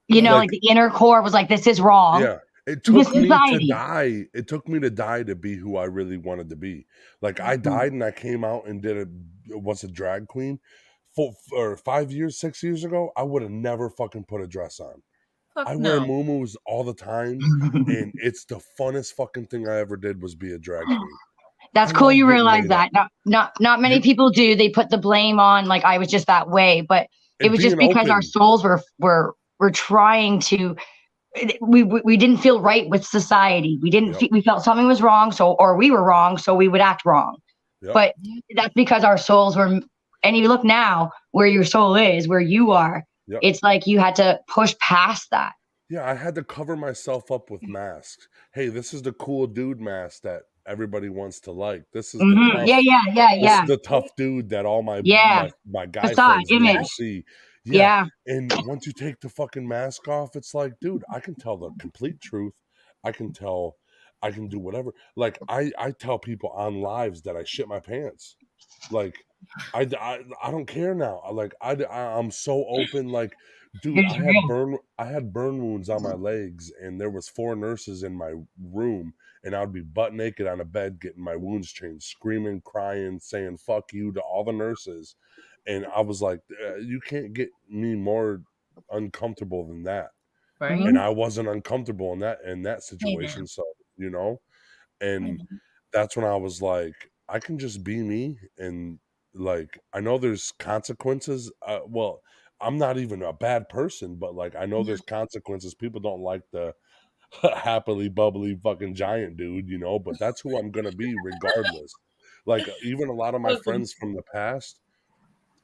like Like, the inner core was like, this is wrong. yeah, it This took me to society. die. It took me to die to be who I really wanted to be. Like I Mhm. died and I came out and did was a drag queen for 5 years, 6 years ago. I would have never fucking put a dress on. I Fuck wear no. muumuus all the time, and it's the funnest fucking thing I ever did was be a drag queen. I That's cool. love You getting realize made up. that not many You people do. They put the blame on like I was just that way, but it and was just being because our open. souls were trying to. We didn't feel right with society. Yep, We felt something was wrong, so or we were wrong, so we would act wrong. yep. But that's because our souls were. And if you look now where your soul is, where you are, Yep. it's like you had to push past that. Yeah, I had to cover myself up with masks. Hey, this is the cool dude mask that everybody wants to like. This is the Hmm. tough, Yeah. dude that all my Yeah. guy Facade friends need to image. see. Yeah, Yeah. and once you take the fucking mask off, it's like, dude, I can tell the complete truth. I can tell, I can do whatever. Like I tell people on lives that I shit my pants. Like I don't care now. I'm so open. Like, dude, It's real. I had burn wounds on my legs, and there was 4 nurses in my room, and I would be butt naked on a bed getting my wounds changed, screaming, crying, saying "fuck you" to all the nurses, and I was like, you can't get me more uncomfortable than that. Right? And Mhm. I wasn't uncomfortable in that Amen. situation, so you know, and Amen. that's when I was like, I can just be me. And like, I know there's consequences. Well, I'm not even a bad person, but like, I know there's consequences. People don't like the happily bubbly fucking giant dude, you know, but that's who I'm going to be regardless. Like, even a lot of my Welcome. friends from the past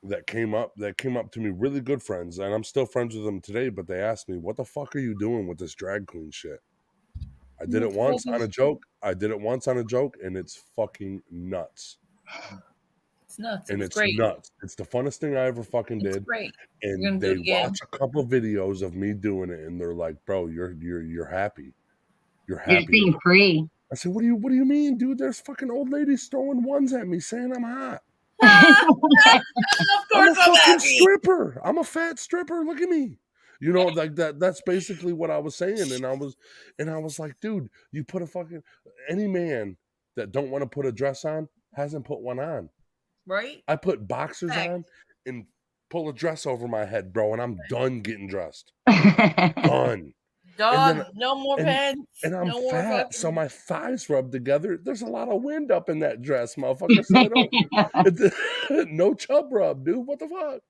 that came up to me, really good friends, and I'm still friends with them today, but they asked me, what the fuck are you doing with this drag queen shit? I did What it the fuck once on is a joke. I did it once on a joke, and it's fucking nuts. it's nuts. And It's it's great. nuts. It's the funnest thing I ever fucking It's did. great. You're And gonna do they it again. watch a couple videos of me doing it, and they're like, "Bro, you're happy. You're You're just happy being now." free. I said, what do you mean, dude? There's fucking old ladies throwing ones at me saying I'm hot. Of I'm a course I'm fucking happy. stripper. I'm a fat stripper. Look at me. You know, like that's basically what I was saying. And I was like, dude, you put a fucking any man that don't want to put a dress on hasn't put one on. Right? I put boxers Fact. on and pull a dress over my head, bro, and I'm done getting dressed. Mhm. Done. And then Done. No more and pants. and I'm No more fat, so fucking. my thighs rub together. There's a lot of wind up in that dress, motherfucker. So no chub rub, dude. What the fuck?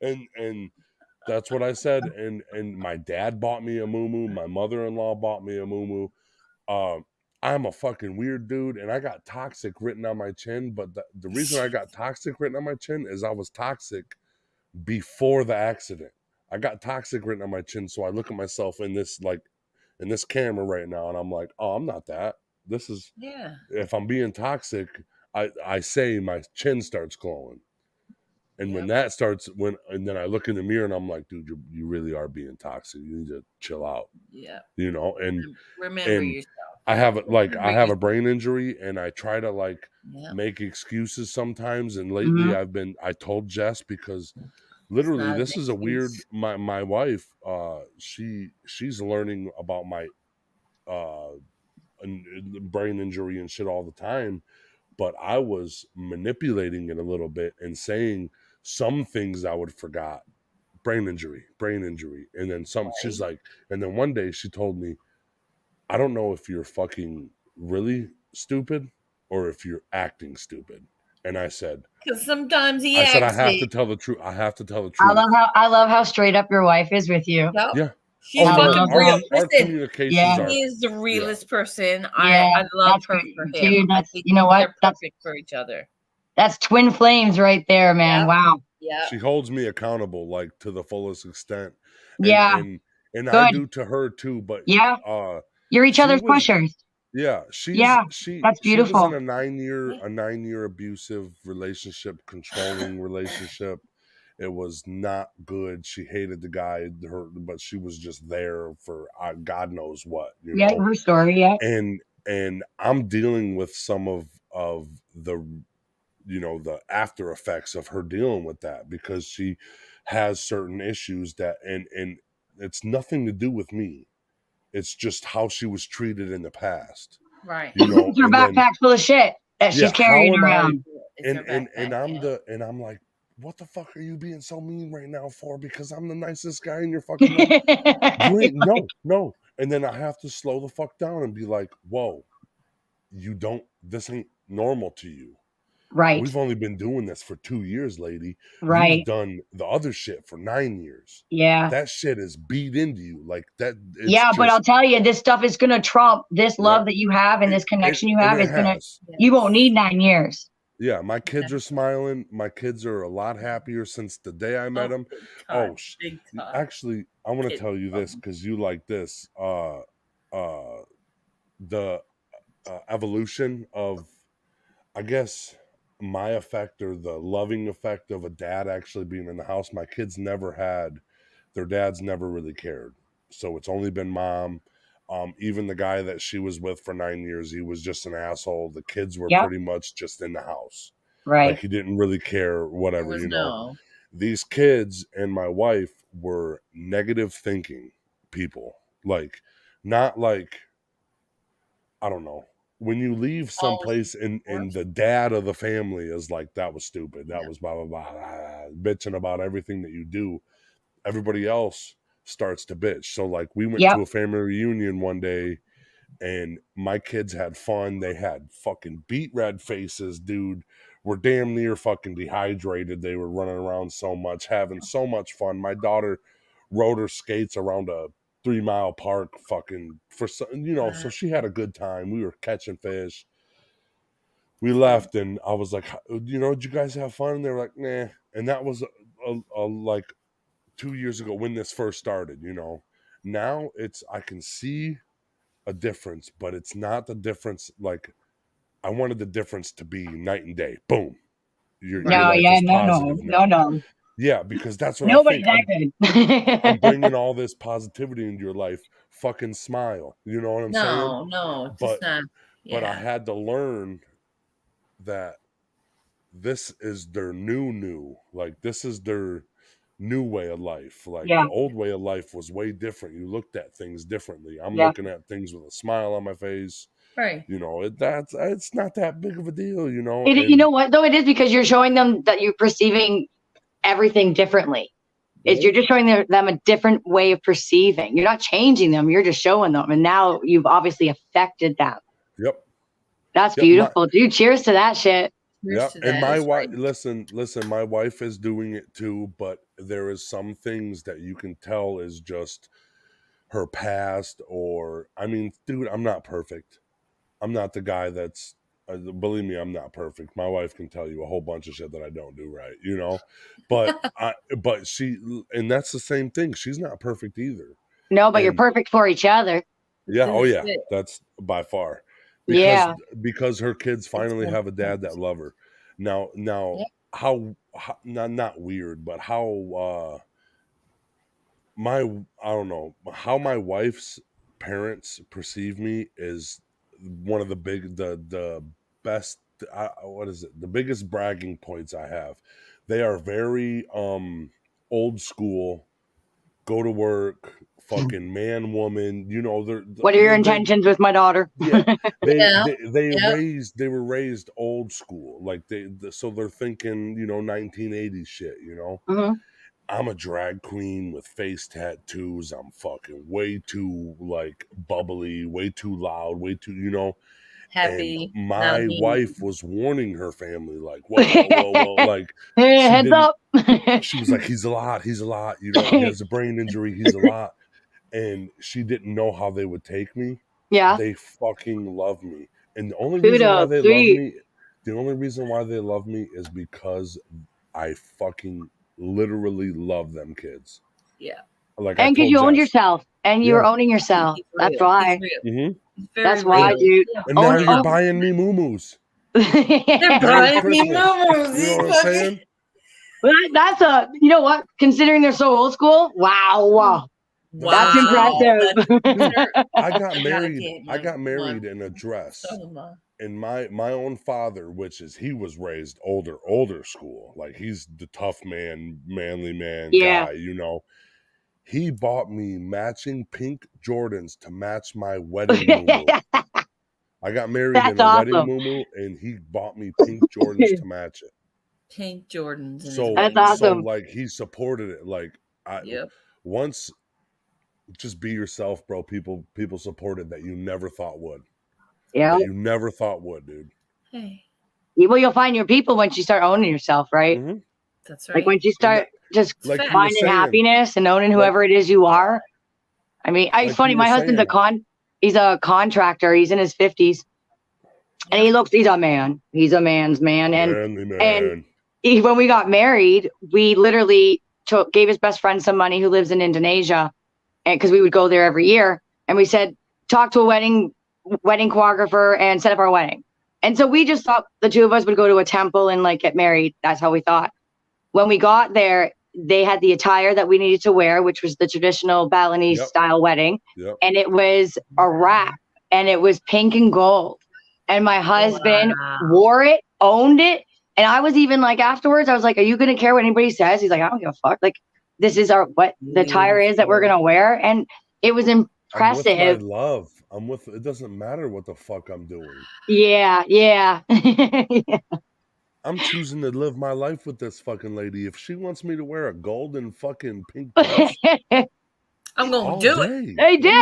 And that's what I said. And my dad bought me a muumuu. My mother-in-law bought me a muumuu. Um, I'm a fucking weird dude, and I got toxic written on my chin. But the reason I got toxic written on my chin is I was toxic before the accident. I got toxic written on my chin, so I look at myself in this camera right now, and I'm like, oh, I'm not that. This is Yeah. if I'm being toxic, I say my chin starts glowing. And when Yep. that starts, and then I look in the mirror and I'm like, dude, you really are being toxic. You need to chill out, Yep. you know. Remember And yourself. I have Remember I have a yourself. brain injury, and I try to like Yep. make excuses sometimes. And lately, I told Jess because It's literally not an this is a weird. excuse. My wife, she's learning about my brain injury and shit all the time. but I was manipulating it a little bit and saying some things I would forgot. Brain injury. And then she's like, and then one day she told me, I don't know if you're fucking really stupid or if you're acting stupid. And I said, Because sometimes he I said, I acts have to it. tell the truth. I have to tell the I truth. love how straight up your wife is with you. Yep. Yeah. She's I fucking love real. that. Our Listen, communications Yeah. are, he is the realest person. Yeah, I love that's her great. for him. Dude, I that's, think you know what? they're perfect for each other. That's twin flames right there, man. Yep. Wow. Yeah. she holds me accountable, like, to the fullest extent. Yeah. And I Good. do to her too, but Yeah. You're each she other's was, pushers. yeah, Yeah, she that's she was in beautiful. a 9-year abusive relationship, controlling relationship. It was not good. She hated the guy, but she was just there for God knows what, you Yeah, know. her story. Yeah. And I'm dealing with some of the, you know, the after effects of her dealing with that, because she has certain issues that, and it's nothing to do with me. It's just how she was treated in the past, Right. you know. Her And then, backpack's full of shit that yeah, she's carrying how am I? around. It's her backpack, yeah. And I'm like, what the fuck are you being so mean right now for? Because I'm the nicest guy in your fucking life. You ain't, no. And then I have to slow the fuck down and be like, whoa, this ain't normal to you. Right. We've only been doing this for 2 years, lady. You've Right. done the other shit for 9 years. Yeah. That shit is beat into you like that. It's Yeah, but I'll just, tell you, this stuff is gonna trump this yeah, love that you have and this connection you have. and it It's gonna. has. You won't need 9 years. Yeah, my kids are smiling. My kids are a lot happier since the day I met them. Big Oh, time. Big time. actually, I want to Kids tell you love this them. because you like this. The evolution of, I guess, my effect, or the loving effect of a dad actually being in the house. My kids never had, their dads never really cared. So it's only been mom. Even the guy that she was with for 9 years, he was just an asshole. The kids were Yep. pretty much just in the house. Right. Like, he didn't really care, whatever, There was you know. no. These kids and my wife were negative thinking people. Like, not like, I don't know. When you leave someplace and the dad of the family is like, that was stupid, that was blah, blah, blah, blah, bitching about everything that you do, everybody else starts to bitch. So, like, we went Yep. to a family reunion one day and my kids had fun. They had fucking beet red faces, dude. Were damn near fucking dehydrated. They were running around so much, having so much fun. My daughter rode her skates around a 3-mile park, fucking, for some, you know, so she had a good time. We were catching fish. We left and I was like, you know, did you guys have fun? And they were like, nah. And that was like 2 years ago when this first started, you know. Now I can see a difference, but it's not the difference. Like, I wanted the difference to be night and day. Boom. Your No. life Yeah. is positive now. No. Yeah, because that's what Nobody's I that think. I'm good. bringing all this positivity into your life. Fucking smile. You know what I'm saying? No, it's But not. but I Yeah. had to learn that this is their new. Like, this is their new way of life. Like, Yeah. the old way of life was way different. You looked at things differently. I'm Yeah. looking at things with a smile on my face. Right. You know, it's not that big of a deal, you know. You know what though? It is, because you're showing them that you're perceiving everything differently. You're just showing them a different way of perceiving. You're not changing them. You're just showing them. And now you've obviously affected them. Yep. That's Yep, beautiful, dude. Cheers to that shit. Yep. To And that my is wife, right. listen, my wife is doing it too, but there is some things that you can tell is just her past, or, I mean, dude, I'm not perfect. I'm not the guy that's, believe me, I'm not perfect. My wife can tell you a whole bunch of shit that I don't do right, you know. But but she, and that's the same thing. She's not perfect either. No, but you're And perfect for each other. yeah, oh This is yeah, it. that's by far, Yeah. because her kids finally so have a dad that love her. Now, Yeah. how not weird, but how I don't know, how my wife's parents perceive me is one of the best, what is it, the biggest bragging points I have. They are very old school, go to work, fucking man, woman. You know, What are your intentions with my daughter? Yeah, Yeah. they were raised old school, like so they're thinking, you know, 1980s shit. You know, Mhm. I'm a drag queen with face tattoos. I'm fucking way too like bubbly, way too loud, way too, you know. And Happy. my Not wife was warning her family, like, whoa, like she Heads didn't. up. She was like, he's a lot, you know, he has a brain injury, he's a lot. And she didn't know how they would take me. Yeah. They fucking love me. And the only Kudos, reason why they love sweet. me, the only reason why they love me is because I fucking literally love them kids. Yeah. Like And because you owned yourself and you were Yeah. owning yourself. He's That's real. why. He's real. Mhm. He's very That's why, real. dude. And now Own- you're buying me moo-moos. They're Merry buying me Christmas. momos. You know what I'm saying? That's a, you know what? Considering they're so old school, wow. That's impressive. I got I married. gotta I got get married my in a dress. son-in-law. And my own father, he was raised older school. Like he's the tough man, manly man Yeah. guy, you know. He bought me matching pink Jordans to match my wedding muumuu. I got married That's in a awesome. wedding muumuu, and he bought me pink Jordans to match it. Pink Jordans. In his So That's wedding. awesome. like he supported it. Like Yep. once, just be yourself, bro. People supported that you never thought would. Yeah. That you never thought would, dude. Hey, Well, you'll find your people once you start owning yourself, right? Mm-hmm. that's right. Like once you start just Like you were finding saying, happiness and owning whoever it is you are. I mean, it's like funny. you were My husband's saying. he's a contractor. He's in his 50s, and he's a man. He's a man's man. Manly man. And when we got married, we literally gave his best friend some money who lives in Indonesia, and because we would go there every year, and we said, talk to a wedding choreographer and set up our wedding. And so we just thought the two of us would go to a temple and like get married. That's how we thought. When we got there, they had the attire that we needed to wear, which was the traditional Balinese style wedding. Yep. And it was a wrap, and it was pink and gold. And my husband wore it, owned it. And I was even like, afterwards, I was like, are you going to care what anybody says? He's like, I don't give a fuck. Like, this is what the attire is that we're going to wear. And it was impressive. I'm with my love. It doesn't matter what the fuck I'm doing. Yeah. I'm choosing to live my life with this fucking lady. If she wants me to wear a golden fucking pink dress, I'm going to do it.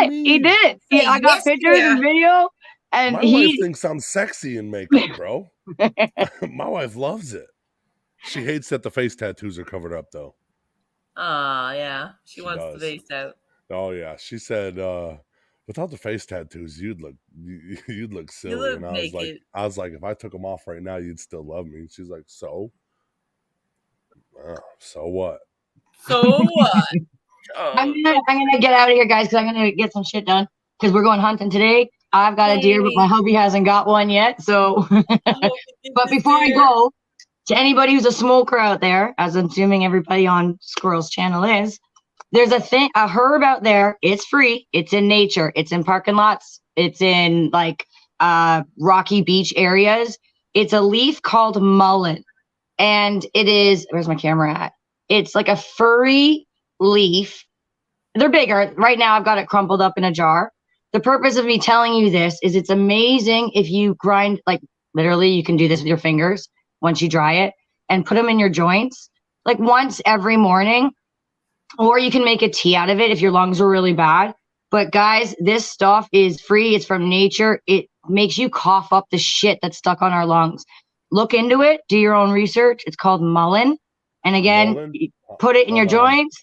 He did. I got pictures and video. And my wife thinks I'm sexy in makeup, bro. My wife loves it. She hates that the face tattoos are covered up, though. Yeah. She wants does. the face out. Oh yeah, she said, without the face tattoos, you'd look silly. You look and naked. I was like, if I took them off right now, you'd still love me. She's like, so what? So what? I'm gonna get out of here, guys, because I'm gonna get some shit done. Because we're going hunting today. I've got a deer, but my hubby hasn't got one yet. So, but before I go, to anybody who's a smoker out there, as I'm assuming everybody on Squirrel's channel is, there's a herb out there. It's free. It's in nature. It's in parking lots. It's in like rocky beach areas. It's a leaf called mullein, and it is. Where's my camera at? It's like a furry leaf. They're bigger. Right now, I've got it crumpled up in a jar. The purpose of me telling you this is it's amazing if you grind, like literally you can do this with your fingers once you dry it and put them in your joints like once every morning, or you can make a tea out of it if your lungs are really bad. But guys, this stuff is free. It's from nature. It makes you cough up the shit that's stuck on our lungs. Look into it. Do your own research. It's called mullein. And again, put it in your joints,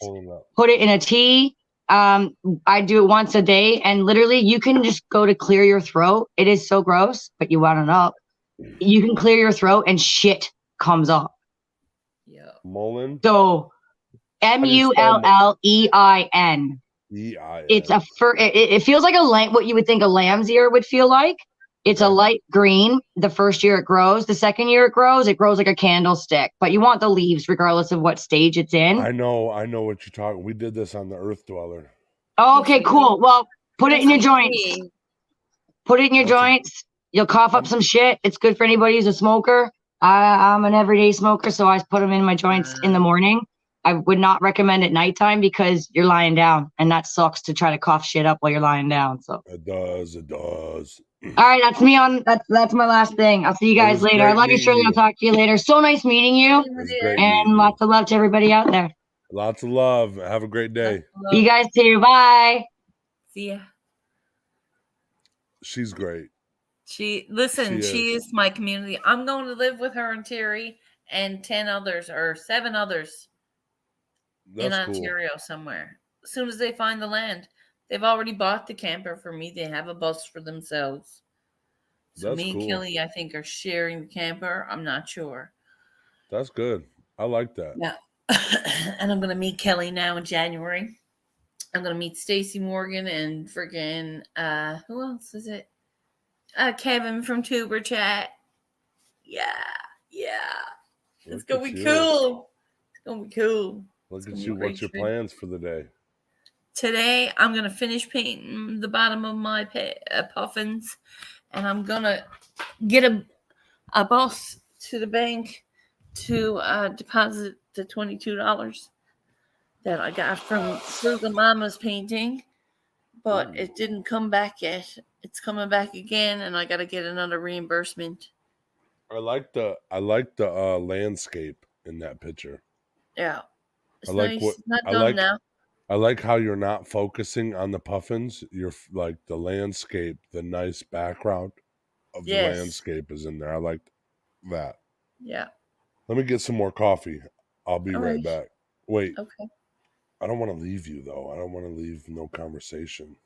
put it in a tea. I do it once a day, and literally you can just go to clear your throat. It is so gross, but you want to know. You can clear your throat and shit comes up. Yeah. Mullein. So mullein. It's a it feels like what you would think a lamb's ear would feel like. It's a light green. The first year it grows. The second year it grows like a candlestick. But you want the leaves regardless of what stage it's in. I know what you're talking. We did this on the Earth Dweller. Oh, okay, cool. Well, put it in your joints. Put it in your joints. You'll cough up some shit. It's good for anybody who's a smoker. I'm an everyday smoker, so I put them in my joints in the morning. I would not recommend at nighttime because you're lying down, and that sucks to try to cough shit up while you're lying down. So It does. It does. all right, that's me on that's my last thing. I'll see you It guys was later. I great love you, meeting Shirley. I'll you. talk to you later. So nice meeting you, It was great and meeting you. lots of love to everybody out there. Lots of love. Have a great day. You guys too. Bye. See ya. She's great. She She is my community. I'm going to live with her and Terry and 10 others or 7 others in That's cool. Ontario somewhere. As soon as they find the land, they've already bought the camper for me. They have a bus for themselves. So That's me and cool. Kelly, I think, are sharing the camper. I'm not sure. That's good. I like that. Yeah. And I'm going to meet Kelly now in January. I'm going to meet Stacy Morgan and friggin' who else is it? Kevin from Tuber Chat. Yeah. It's Look gonna at be you. cool. It's gonna be cool. Look It's at gonna be you. a great What's your trip. plans for the day? Today, I'm gonna finish painting the bottom of my puffins, and I'm gonna get a bus to the bank to deposit the $22 that I got from Frugal Mama's painting, but it didn't come back yet. It's coming back again, and I got to get another reimbursement. I like the landscape in that picture. Yeah, it's I like nice. what It's not I done like. now. I like how you're not focusing on the puffins. You're like the landscape, the nice background of the Yes. landscape is in there. I like that. Yeah. Let me get some more coffee. I'll be All right right. back. Wait, Okay. I don't want to leave you though. I don't want to leave no conversation.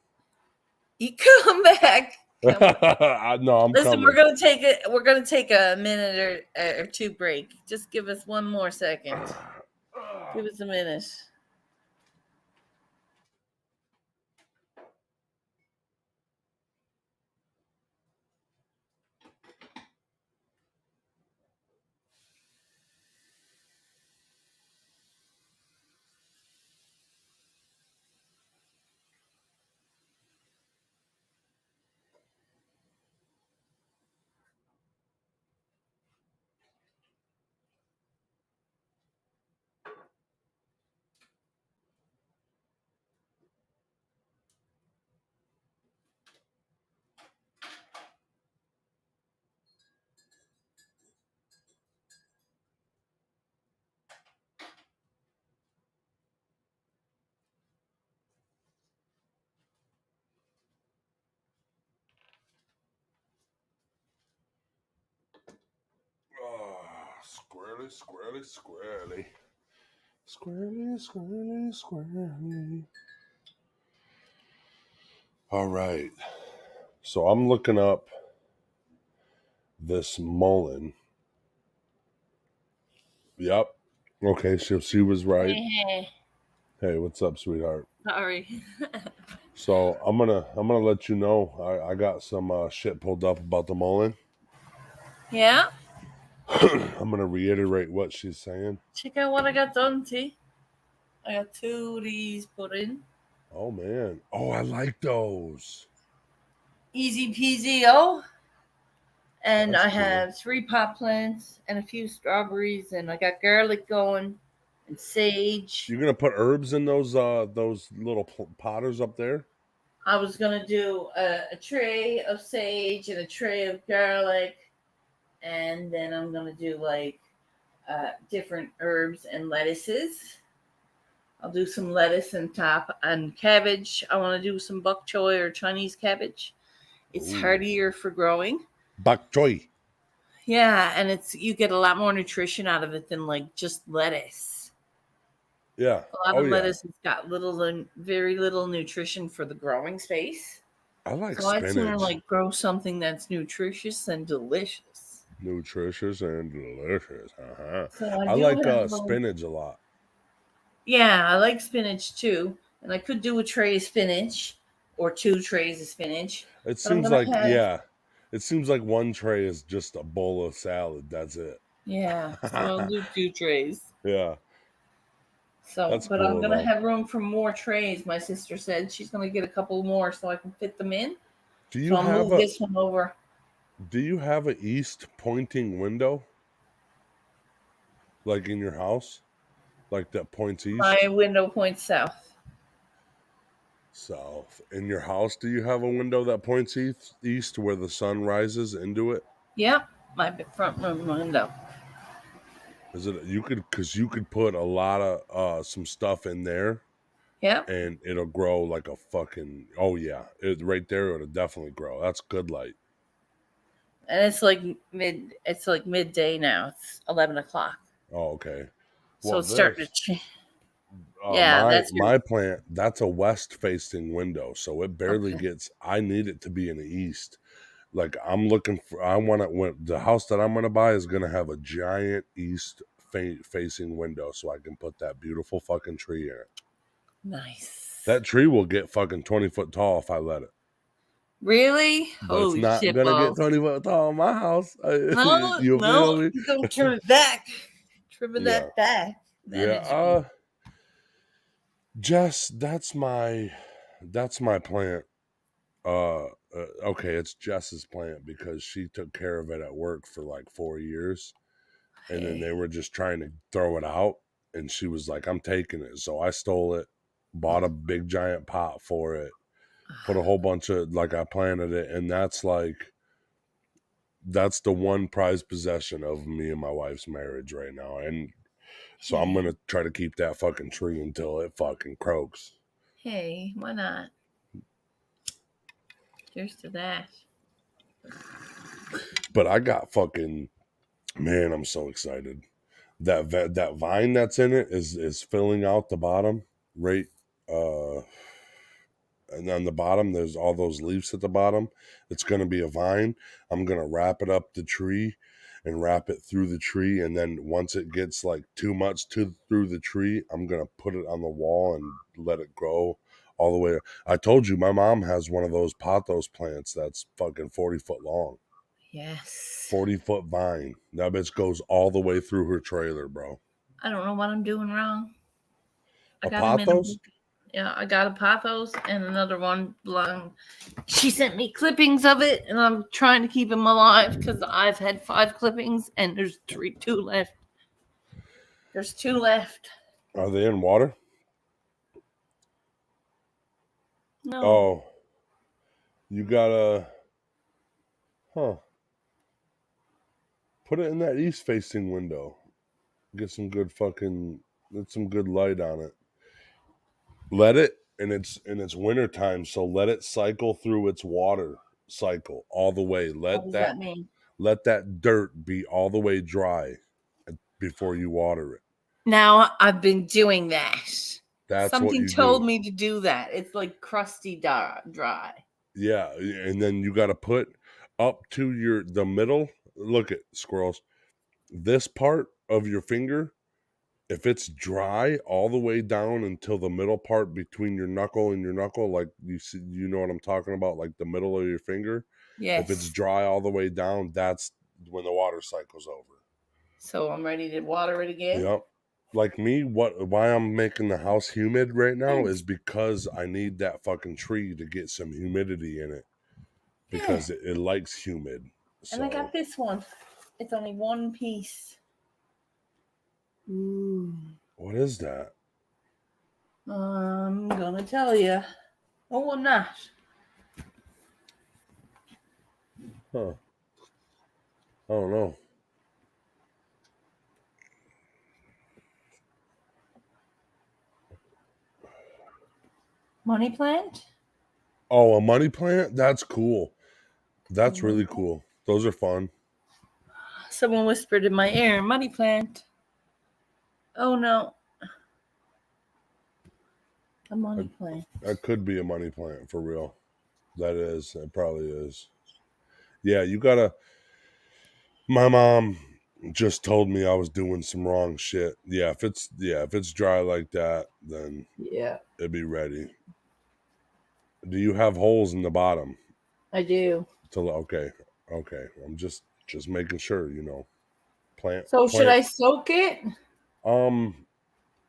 You come back. No, I'm Listen, coming. we're gonna take a minute or two break. Just give us one more second. Give us a minute. Squirrely, squirrely, squirrely. Squirrely, squirrely, squirrely. All right. So I'm looking up this Mullen. Yep. Okay, so she was right. Hey, what's up, sweetheart? Sorry. So I'm gonna let you know. I got some shit pulled up about the Mullen. Yeah. I'm gonna reiterate what she's saying. Check out what I got done, T. I got 2 of these put in. Oh man. Oh, I like those. Easy peasy, oh. And That's I cool. have 3 pot plants and a few strawberries, and I got garlic going and sage. You're gonna put herbs in those little potters up there? I was gonna do a tray of sage and a tray of garlic, and then I'm gonna do like different herbs and lettuces. I'll do some lettuce and top and cabbage. I want to do some bok choy or Chinese cabbage. It's hardier for growing. Bok choy. Yeah, and you get a lot more nutrition out of it than like just lettuce. Yeah. A lot of lettuce has got very little nutrition for the growing space. I like so spinach. I'd sooner like grow something that's nutritious and delicious. Nutritious and delicious. So I like spinach a lot. Yeah, I like spinach too. And I could do a tray of spinach or 2 trays of spinach. It seems like it seems like one tray is just a bowl of salad. That's it. Yeah. So I'll do 2 trays. Yeah. So, That's but cool, I'm gonna though. have room for more trays. My sister said she's gonna get a couple more so I can fit them in. Do you I'll move this one over. Do you have an east pointing window? Like in your house? Like that points east? My window points south. South. In your house, do you have a window that points east where the sun rises into it? Yep, my front room window. Is it you could put a lot of some stuff in there Yep, and it'll grow like a fucking right there it'll definitely grow. That's good light. and it's like midday now. It's 11 o'clock. Oh, okay. So Well, it's starting to this change. Yeah, that's my plant, that's a west facing window, so it barely okay. gets. I need it to be in the east. Like I'm looking for. I want to. When the house that I'm gonna buy is gonna have a giant east facing window, so I can put that beautiful fucking tree in it. Nice. That tree will get fucking 20 foot tall if I let it. Really? But it's Holy not shit gonna get balls. 20 foot tall in my house. No, You feel me? you gotta turn it back. Trimming Yeah. that back. Then it's Jess, that's my plant. Okay, it's Jess's plant because she took care of it at work for like 4 years, and then hey. they were just trying to throw it out, and she was like, "I'm taking it," so I stole it, bought a big giant pot for it, put a whole bunch of I planted it, and that's the one prized possession of me and my wife's marriage right now, and so I'm gonna try to keep that fucking tree until it fucking croaks. Hey, why not? Cheers to that. But I got fucking, man, I'm so excited. That vine that's in it is filling out the bottom, right? And on the bottom, there's all those leaves at the bottom. It's gonna be a vine. I'm gonna wrap it up the tree and wrap it through the tree, and then once it gets like too much through the tree, I'm gonna put it on the wall and let it grow all the way. I told you my mom has one of those pothos plants that's fucking 40 foot long. Yes. 40-foot vine. That bitch goes all the way through her trailer, bro. I don't know what I'm doing wrong. I A got them in a pothos? Yeah, I got a pothos and another one belonged. She sent me clippings of it, and I'm trying to keep them alive because I've had 5 clippings, and there's 2 left. There's 2 left. Are they in water? No. Oh. You gotta put it in that east facing window. Get some good light on it. Let it and it's winter time, so let it cycle through its water cycle all the way. What does that mean? Let that dirt be all the way dry before you water it. Now I've been doing that. That's Something what you told do. me to do that. It's like crusty dry. Yeah, and then you got to put up to the middle. Look at squirrels. This part of your finger, if it's dry all the way down until the middle part between your knuckle and your knuckle, like you know what I'm talking about, like the middle of your finger. Yes. If it's dry all the way down, that's when the water cycle's over. So I'm ready to water it again. Yep. Like me, why I'm making the house humid right now is because I need that fucking tree to get some humidity in it because it likes humid. So. And I got this one. It's only one piece. Ooh. What is that? I'm gonna tell you. Oh, I'm not. Huh. I don't know. Money plant? Oh, a money plant? That's cool. That's really cool. Those are fun. Someone whispered in my ear, money plant. Oh no. A money plant. That could be a money plant for real. That is. It probably is. Yeah, you gotta. My mom just told me I was doing some wrong shit. Yeah, if it's dry like that, then it'd be ready. Do you have holes in the bottom? I do. Okay. I'm just making sure, Plant. So should I soak it?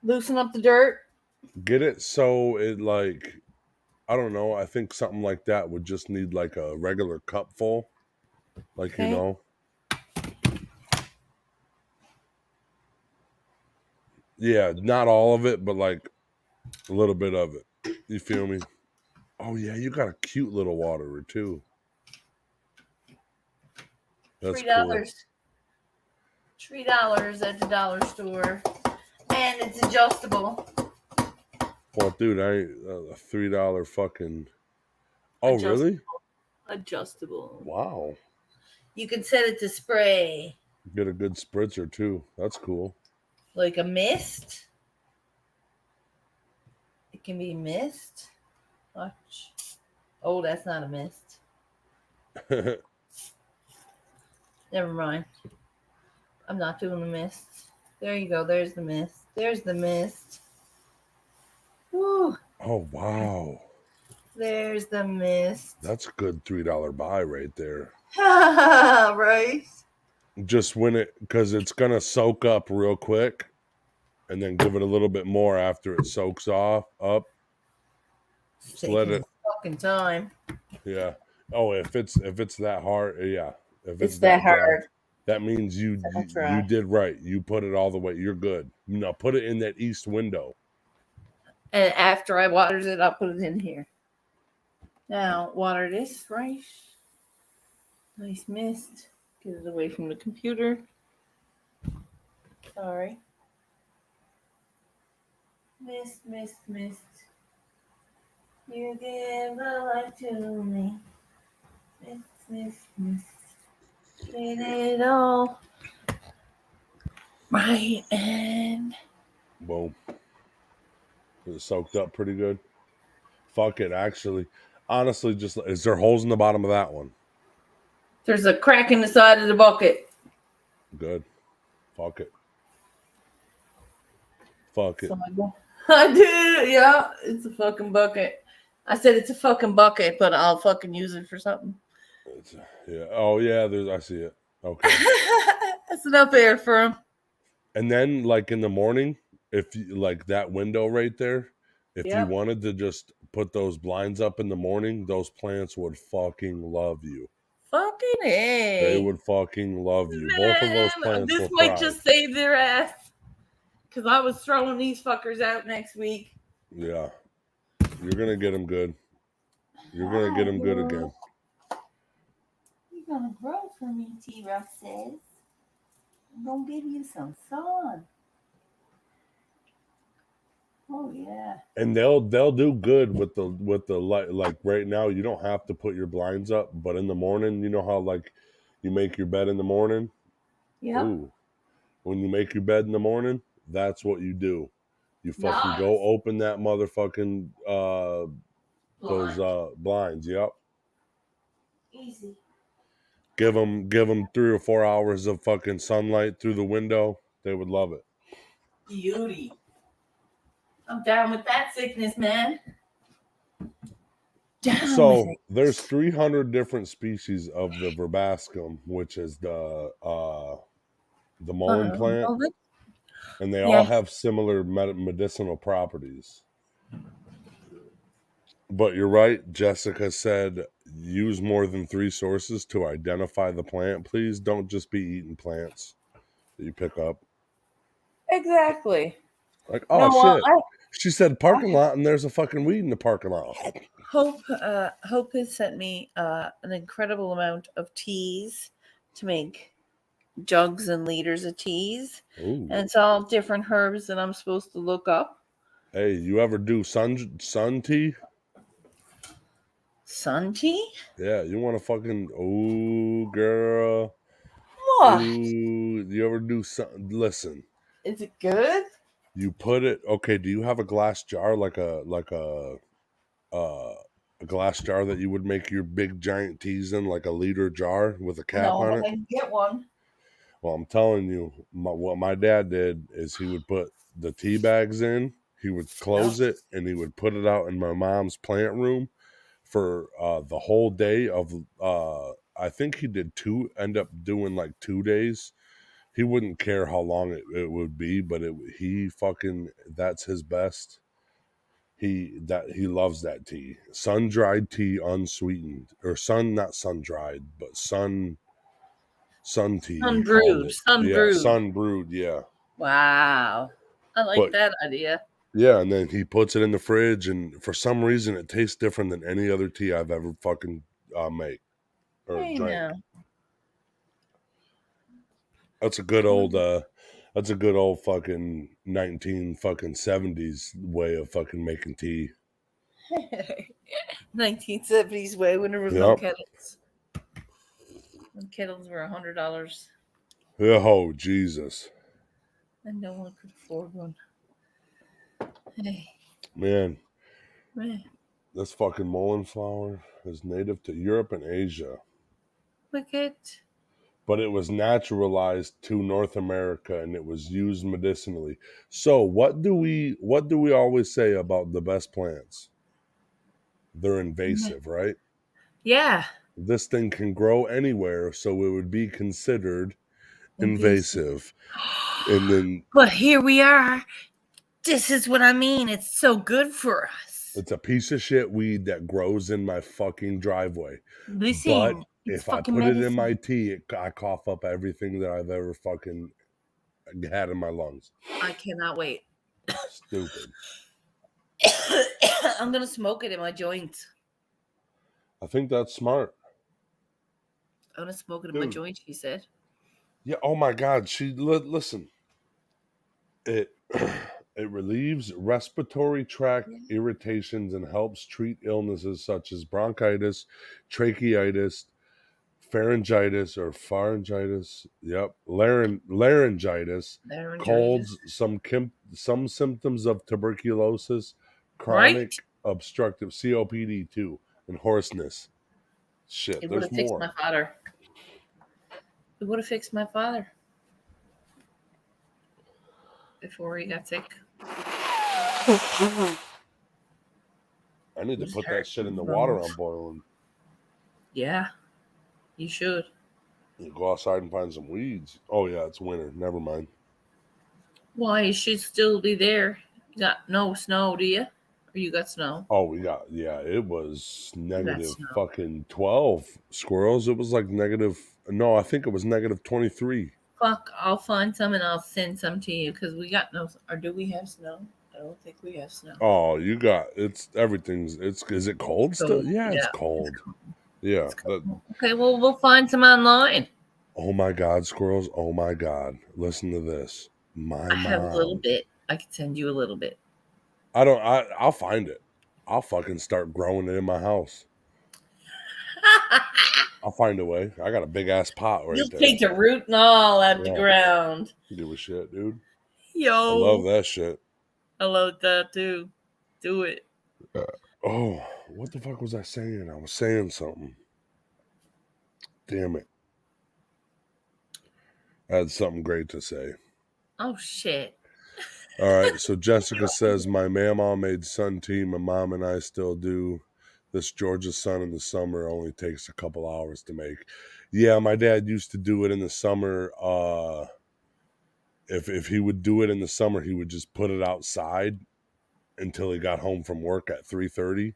Loosen up the dirt? Get it so it I don't know. I think something like that would just need like a regular cup full. Yeah, not all of it, but like a little bit of it. You feel me? Oh yeah, you got a cute little waterer too. That's cool. $3 at the dollar store, and it's adjustable. Well, dude, I ain't a $3 fucking. Oh, really? Adjustable. Wow. You can set it to spray. Get a good spritzer too. That's cool. Like a mist. It can be mist. Watch. Oh, that's not a mist. Never mind. I'm not doing the mist. There you go. There's the mist. There's the mist. Woo. Oh wow. There's the mist. That's a good $3 buy right there. Right? Just when it, because it's gonna soak up real quick, and then give it a little bit more after it soaks up. Just let it. Fucking time. Yeah. Oh, if it's that hard, yeah. If It's that dry, hard. that means you did right. You put it all the way. You're good. Now put it in that east window. And after I waters it, I'll put it in here. Now, water this, right? Nice mist. Get it away from the computer. Sorry. Mist, mist, mist. You give the light to me. Mist, mist, mist. Get it all right and Boom. Is it soaked up pretty good? Fuck it, actually. Honestly, just is there holes in the bottom of that one? there's a crack in the side of the bucket. Good. Fuck it. Fuck it. I did, yeah. It's a fucking bucket. I said it's a fucking bucket, but I'll fucking use it for something. Yeah. Oh yeah. I see it. Okay. That's enough air for him. And then, like in the morning, if you like that window right there, if you wanted to just put those blinds up in the morning, those plants would fucking love you. Fucking A. They would fucking love you. Both of those plants. This might just save their ass. Because I was throwing these fuckers out next week. Yeah. You're going to get them good. You're going to get them good again. You're going to grow for me, T-Ruff says. I'm going to give you some sun. Oh, yeah. And they'll do good with the light. Like right now, you don't have to put your blinds up. But in the morning, you know how like you make your bed in the morning? Yeah. When you make your bed in the morning, that's what you do. You fucking go open that motherfucking those blinds. Yep. Easy. Give them 3 or 4 hours of fucking sunlight through the window. They would love it. Beauty. I'm down with that sickness, man. So there's 300 different species of the verbascum, which is the mullein plant. And they all have similar medicinal properties. But you're right. Jessica said, use more than 3 sources to identify the plant. Please don't just be eating plants that you pick up. Exactly. Like, oh, shit. She said parking lot, and there's a fucking weed in the parking lot. Hope has sent me an incredible amount of teas to make jugs and liters of teas. Ooh. And it's all different herbs that I'm supposed to look up. Hey, you ever do sun tea? Sun tea? Yeah, you want to fucking girl. What? Ooh, you ever do sun? Listen. Is it good? You put it. Okay, do you have a glass jar like a glass jar that you would make your big giant teas in, like a liter jar with a cap on it? I can get one. Well, I'm telling you, what my dad did is he would put the tea bags in, he would close it, and he would put it out in my mom's plant room for the whole day of, I think he did end up doing like 2 days. He wouldn't care how long it would be, but that's his best. He loves that tea. Sun-dried tea, unsweetened. Or not sun-dried, but sun tea. Sun-brewed. Yeah, sun-brewed, yeah. Wow. I like But that idea. yeah, and then he puts it in the fridge, and for some reason, it tastes different than any other tea I've ever fucking made or Hey drank. now. That's a good old fucking 1970s way of fucking making tea. 1970s way when there was no Yep. kettles. When kettles were $100 Oh Jesus, and no one could afford one. Hey, man, man. this fucking mullein flower is native to Europe and Asia, Wicked. but it was naturalized to North America and it was used medicinally. So what do we always say about the best plants? They're invasive, right? Yeah. This thing can grow anywhere, so it would be considered invasive. And then But here we are. This is what I mean. It's so good for us. it's a piece of shit weed that grows in my fucking driveway. Listen, But it's if I fucking put it in medicine. my tea, I cough up everything that I've ever fucking had in my lungs. I cannot wait. Stupid. I'm gonna smoke it in my joint. I think that's smart. I'm gonna smoke it in my Dude. joint. She said. Yeah. Oh my God. Listen. It it relieves respiratory tract irritations and helps treat illnesses such as bronchitis, tracheitis, pharyngitis or pharyngitis. Yep. Laryngitis, colds, some symptoms of tuberculosis, chronic Right? obstructive COPD too, and hoarseness. Shit, It would there's have fixed more. my father. It would have fixed my father before he got sick. I need to Just put that hurt shit in the his water bones. I'm boiling. Yeah, you should. You go outside and find some weeds. Oh yeah, it's winter. Never mind. Why? It should still be there. You got no snow, do you? Or you got snow? Oh, we got it was negative snow. fucking 12 squirrels. It was like negative. No, I think it was negative 23. Fuck, I'll find some and I'll send some to you because we got no. Or do we have snow? I don't think we have snow. Oh, you got everything's. Is it cold still? Cold, Yeah, it's yeah. cold. Yeah. Okay, well, we'll find some online. Oh my God, squirrels! Oh my God! Listen to this. I have a little bit. I can send you a little bit. I'll find it. I'll fucking start growing it in my house. I'll find a way. I got a big ass pot right You'll there. take the root and all out the Yeah. ground. Give a shit, dude. Yo, I love that shit. I love that too. Do it. Oh, what the fuck was I saying? I was saying something. Damn it. I had something great to say. Oh shit. All right, so Jessica says, my mama made sun tea. My mom and I still do. This Georgia sun in the summer only takes a couple hours to make. Yeah, my dad used to do it in the summer. If he would do it in the summer, he would just put it outside until he got home from work at 3:30.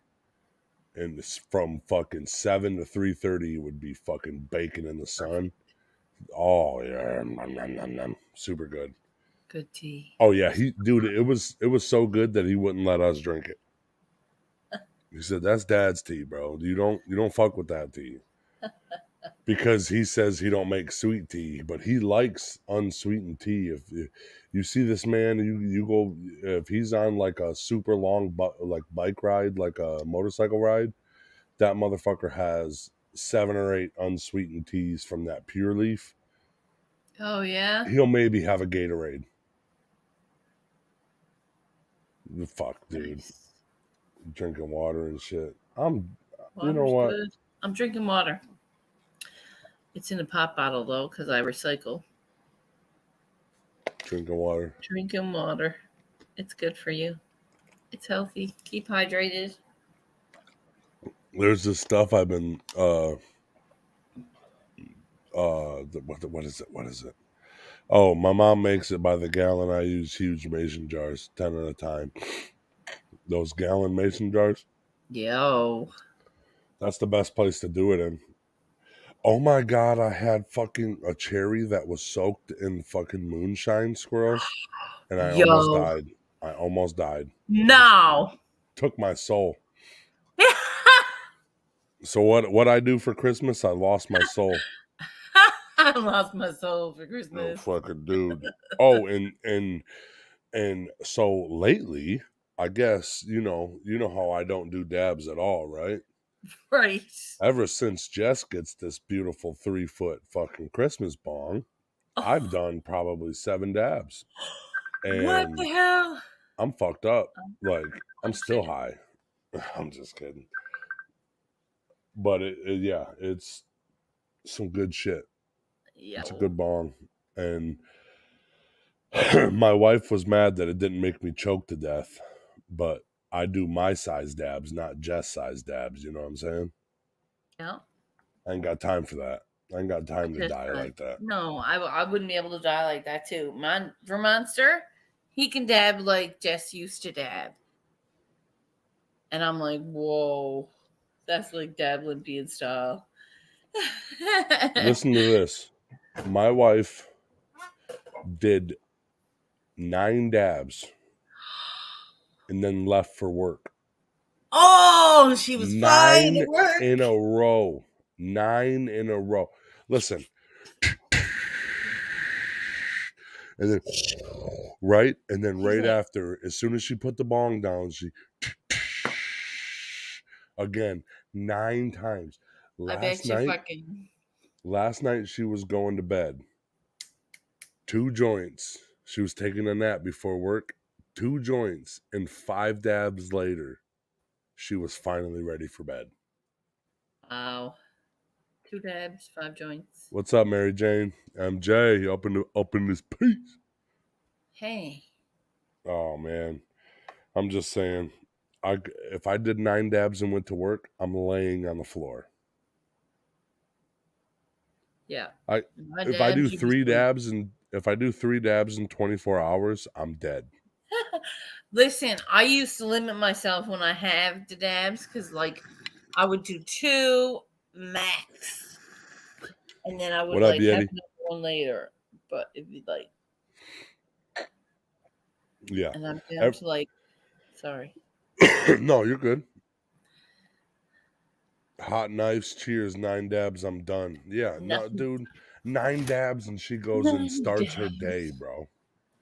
And from fucking 7 to 3:30, he would be fucking baking in the sun. Oh yeah, super good. Good tea. Oh yeah, it was so good that he wouldn't let us drink it. He said, "That's Dad's tea, bro. You don't fuck with that tea." Because he says he don't make sweet tea, but he likes unsweetened tea. If you see this man, you go, if he's on like a super long like bike ride, like a motorcycle ride, that motherfucker has 7 or 8 unsweetened teas from that Pure Leaf. Oh yeah. He'll maybe have a Gatorade. The fuck, dude. Nice. Drinking water and shit. Water's you know what? Good. I'm drinking water. It's in a pop bottle though, because I recycle. Drinking water. Drinking water. It's good for you. It's healthy. Keep hydrated. There's this stuff I've been what is it? Oh, my mom makes it by the gallon. I use huge mason jars, 10 at a time. Those gallon mason jars. Yo. That's the best place to do it in. Oh my God, I had fucking a cherry that was soaked in fucking moonshine, squirrels. and I almost Yo. died. I almost died. No. Took my soul. So what I do for Christmas? I lost my soul. I lost my soul for Oh, Christmas. fucking dude. Oh, and so lately, I guess you know how I don't do dabs at all, right? Right. Ever since Jess gets this beautiful 3-foot fucking Christmas bong, I've done probably 7 dabs, What the and hell? I'm fucked up. Like I'm I'm still kidding. high. I'm just kidding. But yeah, it's some good shit. Yeah. It's a good bong, and my wife was mad that it didn't make me choke to death, but I do my size dabs, not Jess size dabs. You know what I'm saying? Yeah. I ain't got time for that. I ain't got time to Just die fine. like that. No, I wouldn't be able to die like that too. For Monster, he can dab like Jess used to dab. And I'm like, whoa, that's like dab Olympian style. Listen to this. My wife did 9 dabs and then left for work. Oh, she was flying 9 to work. in a row. 9 in a row. Listen. And then right? And then right after, as soon as she put the bong down, she again 9 times. I bet you fucking. Last night she was going to bed. 2 joints. She was taking a nap before work. 2 joints, and 5 dabs later, she was finally ready for bed. Wow. 2 dabs, 5 joints. What's up, Mary Jane? I'm Jay. Up in this piece. Hey. Oh man, I'm just saying. If I did 9 dabs and went to work, I'm laying on the floor. Yeah. If I do 3 dabs and if I do 3 dabs in 24 hours, I'm dead. Listen, I used to limit myself when I have the dabs because, like, I would do 2 max, and then I would What up, like have Yeti? another one later. But it'd be like, Yeah. and I'm down to like, sorry. No, you're good. Hot knives, cheers, 9 dabs, I'm done. Yeah, no, dude, 9 dabs and she goes and starts her day, bro.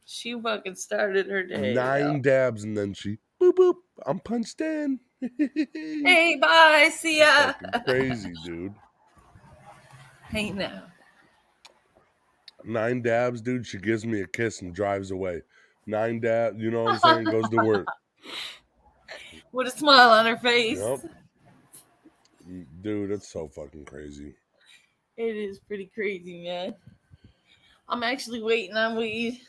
She fucking started her day. 9 dabs and then she boop boop. I'm punched in. Hey, bye, see ya. Fucking crazy, dude. Hey now. 9 dabs, dude. She gives me a kiss and drives away. 9 dabs, you know what I'm saying? Goes to work. With a smile on her face. Yep. Dude, it's so fucking crazy. It is pretty crazy, man. I'm actually waiting on weed.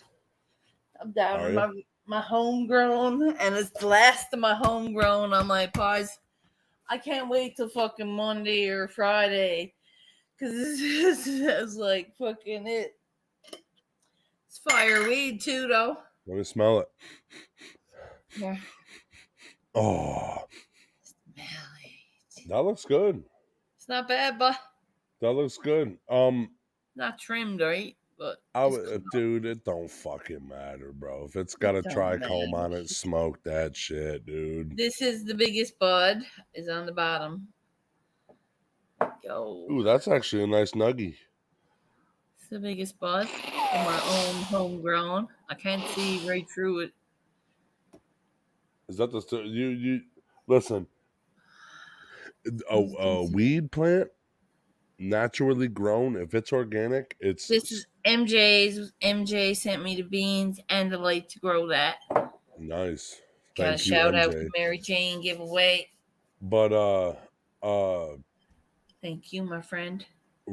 I'm down with my homegrown, and it's the last of my homegrown on my pies. I can't wait till fucking Monday or Friday, because this is like fucking it. It's fire weed too, though. Let me smell it. Yeah. Oh, Smell it. that looks good. It's not bad, but That looks good. not trimmed, right? But dude, it don't fucking matter, bro. If it's got a trichome on it, smoke that shit, dude. This is the biggest bud. Is on the bottom. Yo. Ooh, that's actually a nice nuggie. It's the biggest bud from our own homegrown. I can't see right through it. Is that the you listen? A weed plant, naturally grown. If it's organic, it's this is MJ's. MJ sent me the beans and the light to grow that. Nice. Got a shout out to Mary Jane giveaway. But thank you, my friend.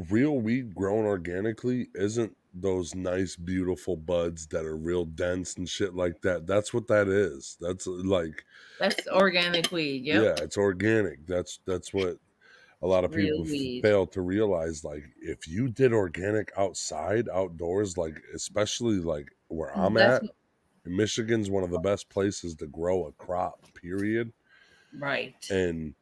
Real weed grown organically isn't those nice, beautiful buds that are real dense and shit like that. That's what that is. That's organic weed. Yep. Yeah, it's organic. That's what a lot of people fail to realize. Like, if you did organic outdoors, like especially like where I'm at, Michigan's one of the best places to grow a crop. Period. Right. And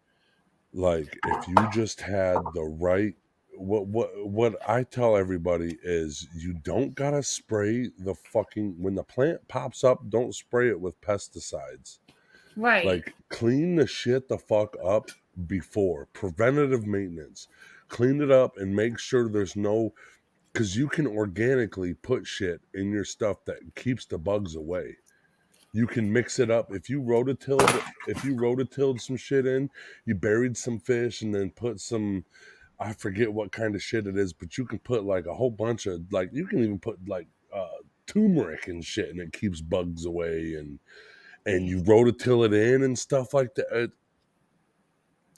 like, if you just had the right what I tell everybody is you don't gotta spray the fucking when the plant pops up, don't spray it with pesticides. Right. Like clean the shit the fuck up before. Preventative maintenance. Clean it up and make sure there's no because you can organically put shit in your stuff that keeps the bugs away. You can mix it up. If you rototilled some shit in, you buried some fish and then put some I forget what kind of shit it is, but you can put like a whole bunch of like you can even put like turmeric and shit and it keeps bugs away and you rototill it in and stuff like that.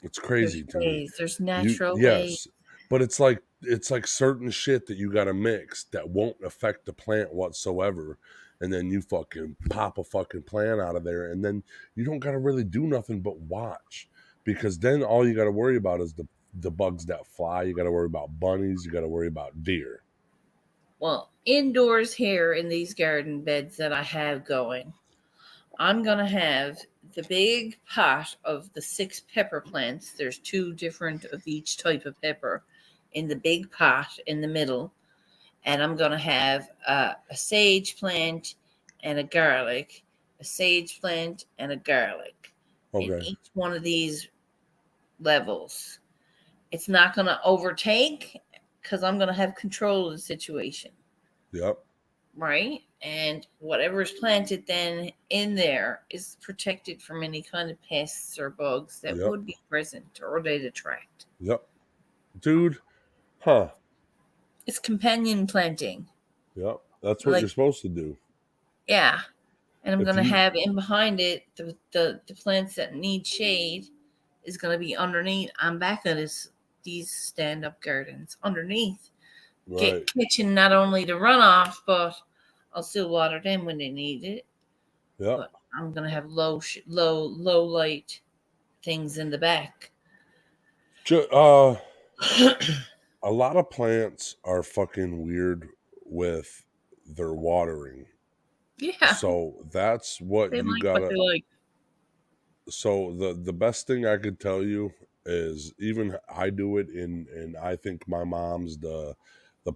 It's crazy There's to me. ways. There's natural ways. Yes, but it's like certain shit that you got to mix that won't affect the plant whatsoever, and then you fucking pop a fucking plant out of there, and then you don't got to really do nothing but watch, because then all you got to worry about is the bugs that fly. You got to worry about bunnies. You got to worry about deer. Well, indoors here in these garden beds that I have going, I'm going to have the big pot of the 6 pepper plants. There's 2 different of each type of pepper in the big pot in the middle. And I'm going to have a sage plant and a garlic, a sage plant and a garlic in Okay. each one of these levels. It's not going to overtake because I'm going to have control of the situation. Yep. Right? And whatever is planted then in there is protected from any kind of pests or bugs that Yep. would be present or they'd attract. Yep. Dude. Huh. It's companion planting. Yep. That's what Like- you're supposed to do. Yeah. And I'm If going to you- have in behind it the plants that need shade is going to be underneath. I'm back at these stand-up gardens underneath. Right. Catching not only the runoff, but I'll still water them when they need it. Yep. But I'm gonna have low light things in the back. A lot of plants are fucking weird with their watering. Yeah, So that's what they you like gotta. what they like. So the best thing I could tell you is even I do it and I think my mom's the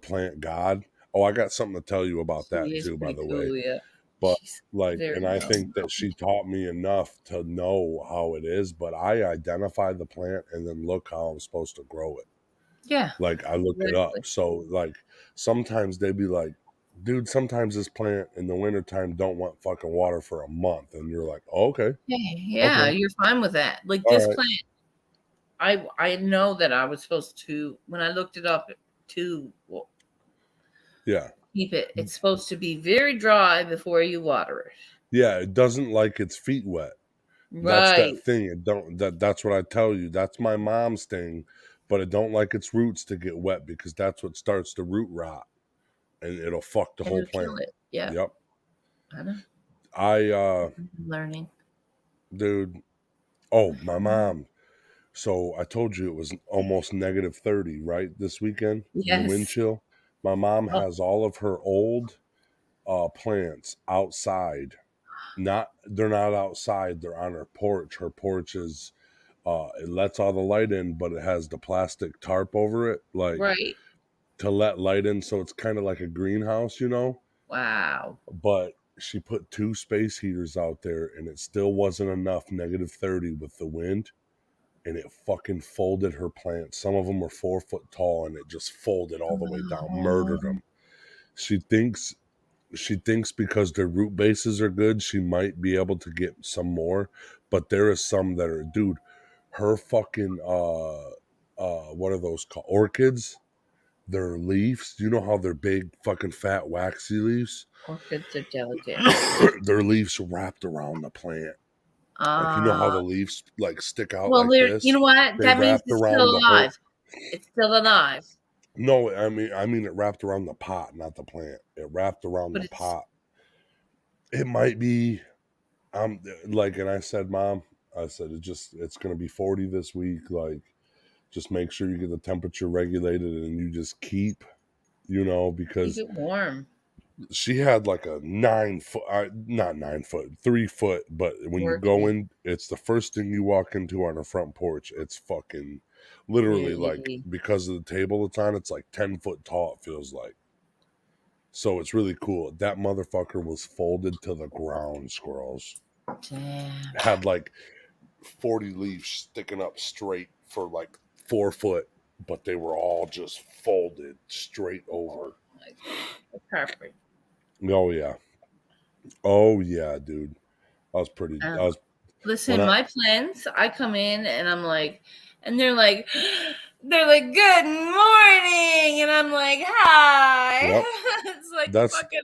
plant god. Oh, I got something to tell you about She that is too, by pretty the way. cool, yeah. But She's like, very and I well think that she taught me enough to know how it is. But I identify the plant and then look how I'm supposed to grow it. Yeah, Like I look it up. Exactly. So like sometimes they be like, dude, sometimes this plant in the wintertime don't want fucking water for a month. And you're like, oh, okay. yeah, Okay. you're fine with that. Like All this right. plant, I know that I was supposed to when I looked it up to Yeah. keep it. It's supposed to be very dry before you water it. Yeah. It doesn't like its feet wet. That's Right. that thing. It don't that's what I tell you. That's my mom's thing, but it don't like its roots to get wet because that's what starts the root rot. And it'll fuck the whole It'll kill plant. it. Yeah, Yep. I know. I'm Learning. dude. Oh, my mom. So I told you it was almost negative 30, right? This weekend, Yes. the wind chill. My mom Oh. has all of her old plants outside. They're not outside, they're on her porch. Her porch is it lets all the light in, but it has the plastic tarp over it, like Right. to let light in, so it's kind of like a greenhouse, Wow. But she put 2 space heaters out there and it still wasn't enough, negative 30 with the wind. And it fucking folded her plants. Some of them were 4 foot tall, and it just folded all the way down, murdered them. She thinks because their root bases are good, she might be able to get some more. But there is some that are, dude. Her fucking what are those called? Orchids. Their leaves. Do you know how they're big, fucking fat, waxy leaves? Orchids are delicate. Their leaves wrapped around the plant. Like you know how the leaves like stick out well, like they're this. you know what? They That means wrapped it's around still the whole- alive. It's still alive. No, I mean it wrapped around the pot, not the plant. It wrapped around But the it's- pot. It might be, like, and I said, Mom, I said it's gonna be 40 this week. Like, just make sure you get the temperature regulated and you just keep, because Keep it warm. she had like a 9 foot, not 9 foot, 3 foot. But when you go in, it's the first thing you walk into on her front porch. It's fucking Literally, like, Really? because of the table it's on, it's like 10 foot tall, it feels like. So it's really cool. That motherfucker was folded to the ground, squirrels. Damn. Had like 40 leaves sticking up straight for like 4 foot, but they were all just folded straight over. Perfect. Oh yeah. Oh yeah, dude. I was pretty I was Listen, when I- my plants, I come in and I'm like, and they're like, good morning. And I'm like, hi. Yep. It's like That's- fucking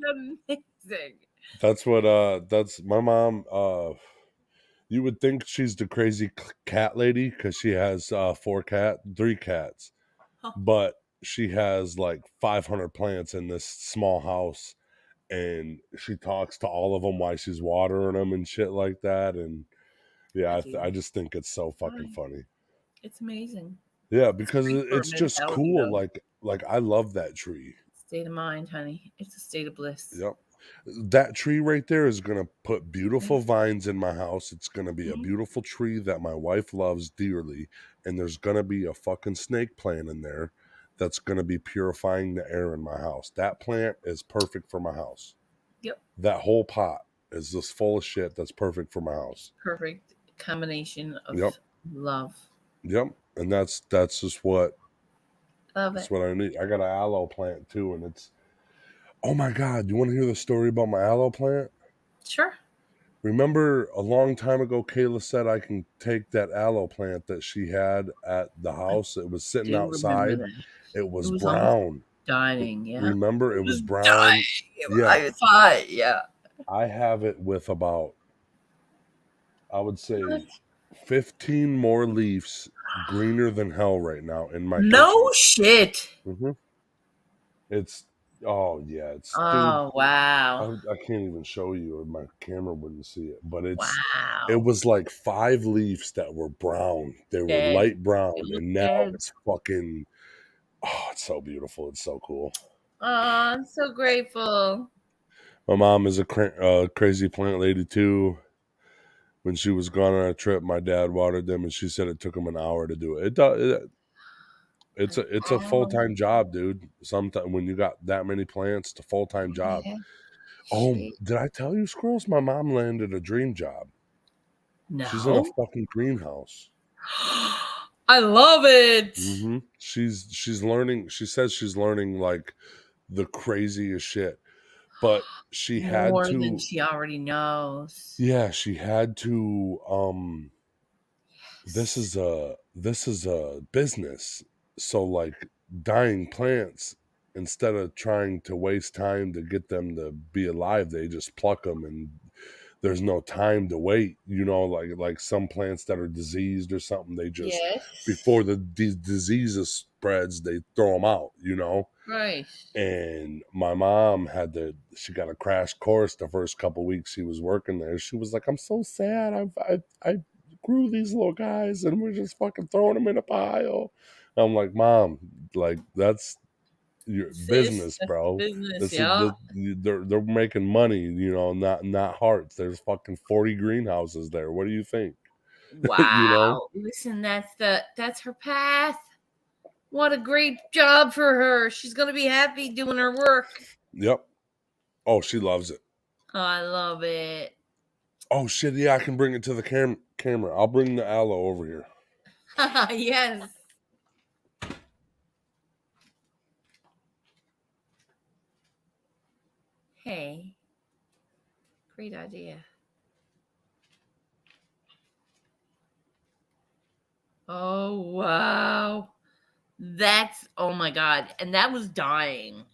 amazing. That's what that's my mom. You would think she's the crazy cat lady because she has 3 cats, Huh. but she has like 500 plants in this small house, and she talks to all of them while she's watering them and shit like that. And yeah, I just think it's so fucking funny. It's amazing. Yeah, because great for it's just mentality, cool. though. Like I love that tree. State of mind, honey. It's a state of bliss. Yep. That tree right there is going to put beautiful vines in my house. It's going to be a beautiful tree that my wife loves dearly. And there's going to be a fucking snake plant in there that's going to be purifying the air in my house. That plant is perfect for my house. Yep. That whole pot is just full of shit that's perfect for my house. Perfect combination of love. Yep. And that's just what Love that's it. what I need. I got an aloe plant too, and it's, oh my God, you want to hear the story about my aloe plant? Sure. Remember a long time ago, Kayla said I can take that aloe plant that she had at the house. It was sitting outside. It was brown. Dying, yeah. Remember, it was brown. Dying. Yeah. I saw it, yeah. I have it with about, I would say, 15 more leaves greener than hell right now in my No kitchen. shit. Mm-hmm. It's, oh yeah, it's, oh, dude, wow. I can't even show you, or my camera wouldn't see it, but it's, wow. it was like 5 leaves that were brown. They were Dead. light brown, and now dead. it's fucking, oh, it's so beautiful. It's so cool. Oh, I'm so grateful. My mom is a crazy plant lady too. When she was gone on a trip, my dad watered them, and she said it took him an hour to do it. It's a full-time job, dude. Sometimes when you got that many plants, it's a full-time job. Yeah. Oh, did I tell you, Squirrels? My mom landed a dream job. No. She's in a fucking greenhouse. I love it. Mm-hmm. She's learning. She says she's learning like the craziest shit, but she had More to. than she already knows. Yeah, she had to. This is a business. So like dying plants, instead of trying to waste time to get them to be alive, they just pluck them, and there's no time to wait. You know, like some plants that are diseased or something, they just before the diseases spreads, they throw them out. You know, right? And my mom she got a crash course the first couple weeks she was working there. She was like, "I'm so sad. I grew these little guys, and we're just fucking throwing them in a pile." I'm like, "Mom, like that's your business, bro. Business, they're making money, you know, not hearts. There's fucking 40 greenhouses there. What do you think?" Wow. You know? Listen, that's her path. What a great job for her. She's gonna be happy doing her work. Yep. Oh, she loves it. Oh, I love it. Oh shit, yeah, I can bring it to the camera. I'll bring the aloe over here. Yes. Hey. Great idea. Oh, wow. Oh my God. And that was dying.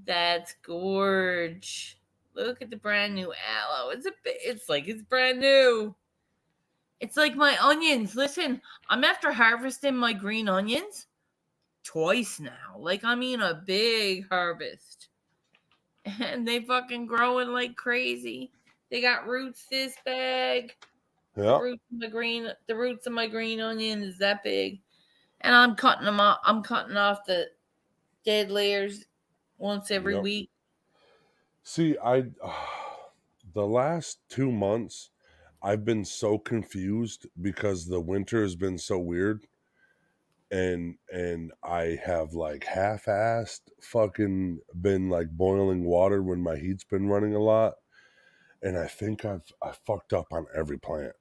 That's gorge. Look at the brand new aloe. It's like it's brand new. It's like my onions. Listen, I'm after harvesting my green onions twice now. Like, I mean, a big harvest. And they fucking growing like crazy. They got roots this big. Yeah. The roots of my green onion is that big. And I'm cutting them off. I'm cutting off the dead layers once every week. See, the last 2 months, I've been so confused because the winter has been so weird. and I have like half-assed fucking been like boiling water when my heat's been running a lot, and I think I fucked up on every plant.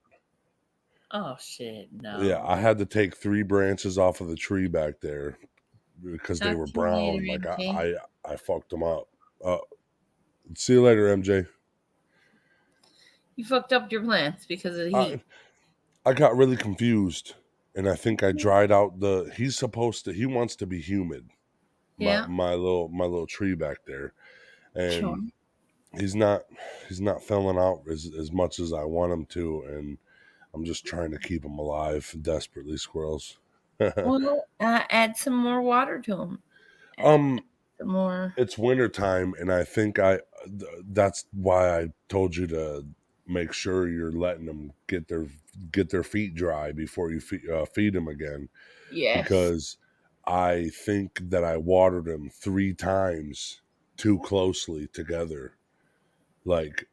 Oh shit, no. Yeah, I had to take 3 branches off of the tree back there because they Talk were to you later, brown. Like MJ. I fucked them up. See you later, MJ. You fucked up your plants because of the heat. I got really confused, and I think I dried out the. He wants to be humid. Yeah. My little tree back there, Sure. and he's not filling out as much as I want him to, and I'm just trying to keep him alive desperately, squirrels. Well, add some more water to them. um Some more. it's winter time, and I think that's why I told you to make sure you're letting them get their feet dry before you feed them again, Yes. because I think that I watered them 3 times too closely together. Like,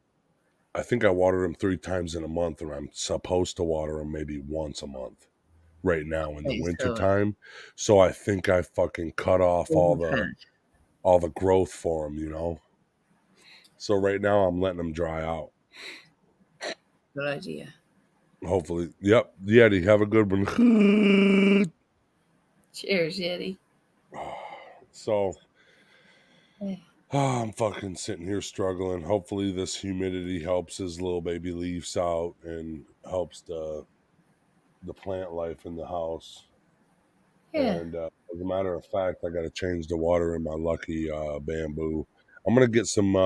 I think I water them 3 times in a month, and I'm supposed to water them maybe once a month right now in the Okay, winter so- time. So I think I fucking cut off all the growth for them, you know? So right now I'm letting them dry out. Good idea. Hopefully. Yep. Yeti, have a good one. Cheers, Yeti. So Yeah. I'm fucking sitting here struggling. Hopefully this humidity helps his little baby leaves out and helps the plant life in the house. Yeah. And as a matter of fact, I got to change the water in my Lucky bamboo. I'm gonna get some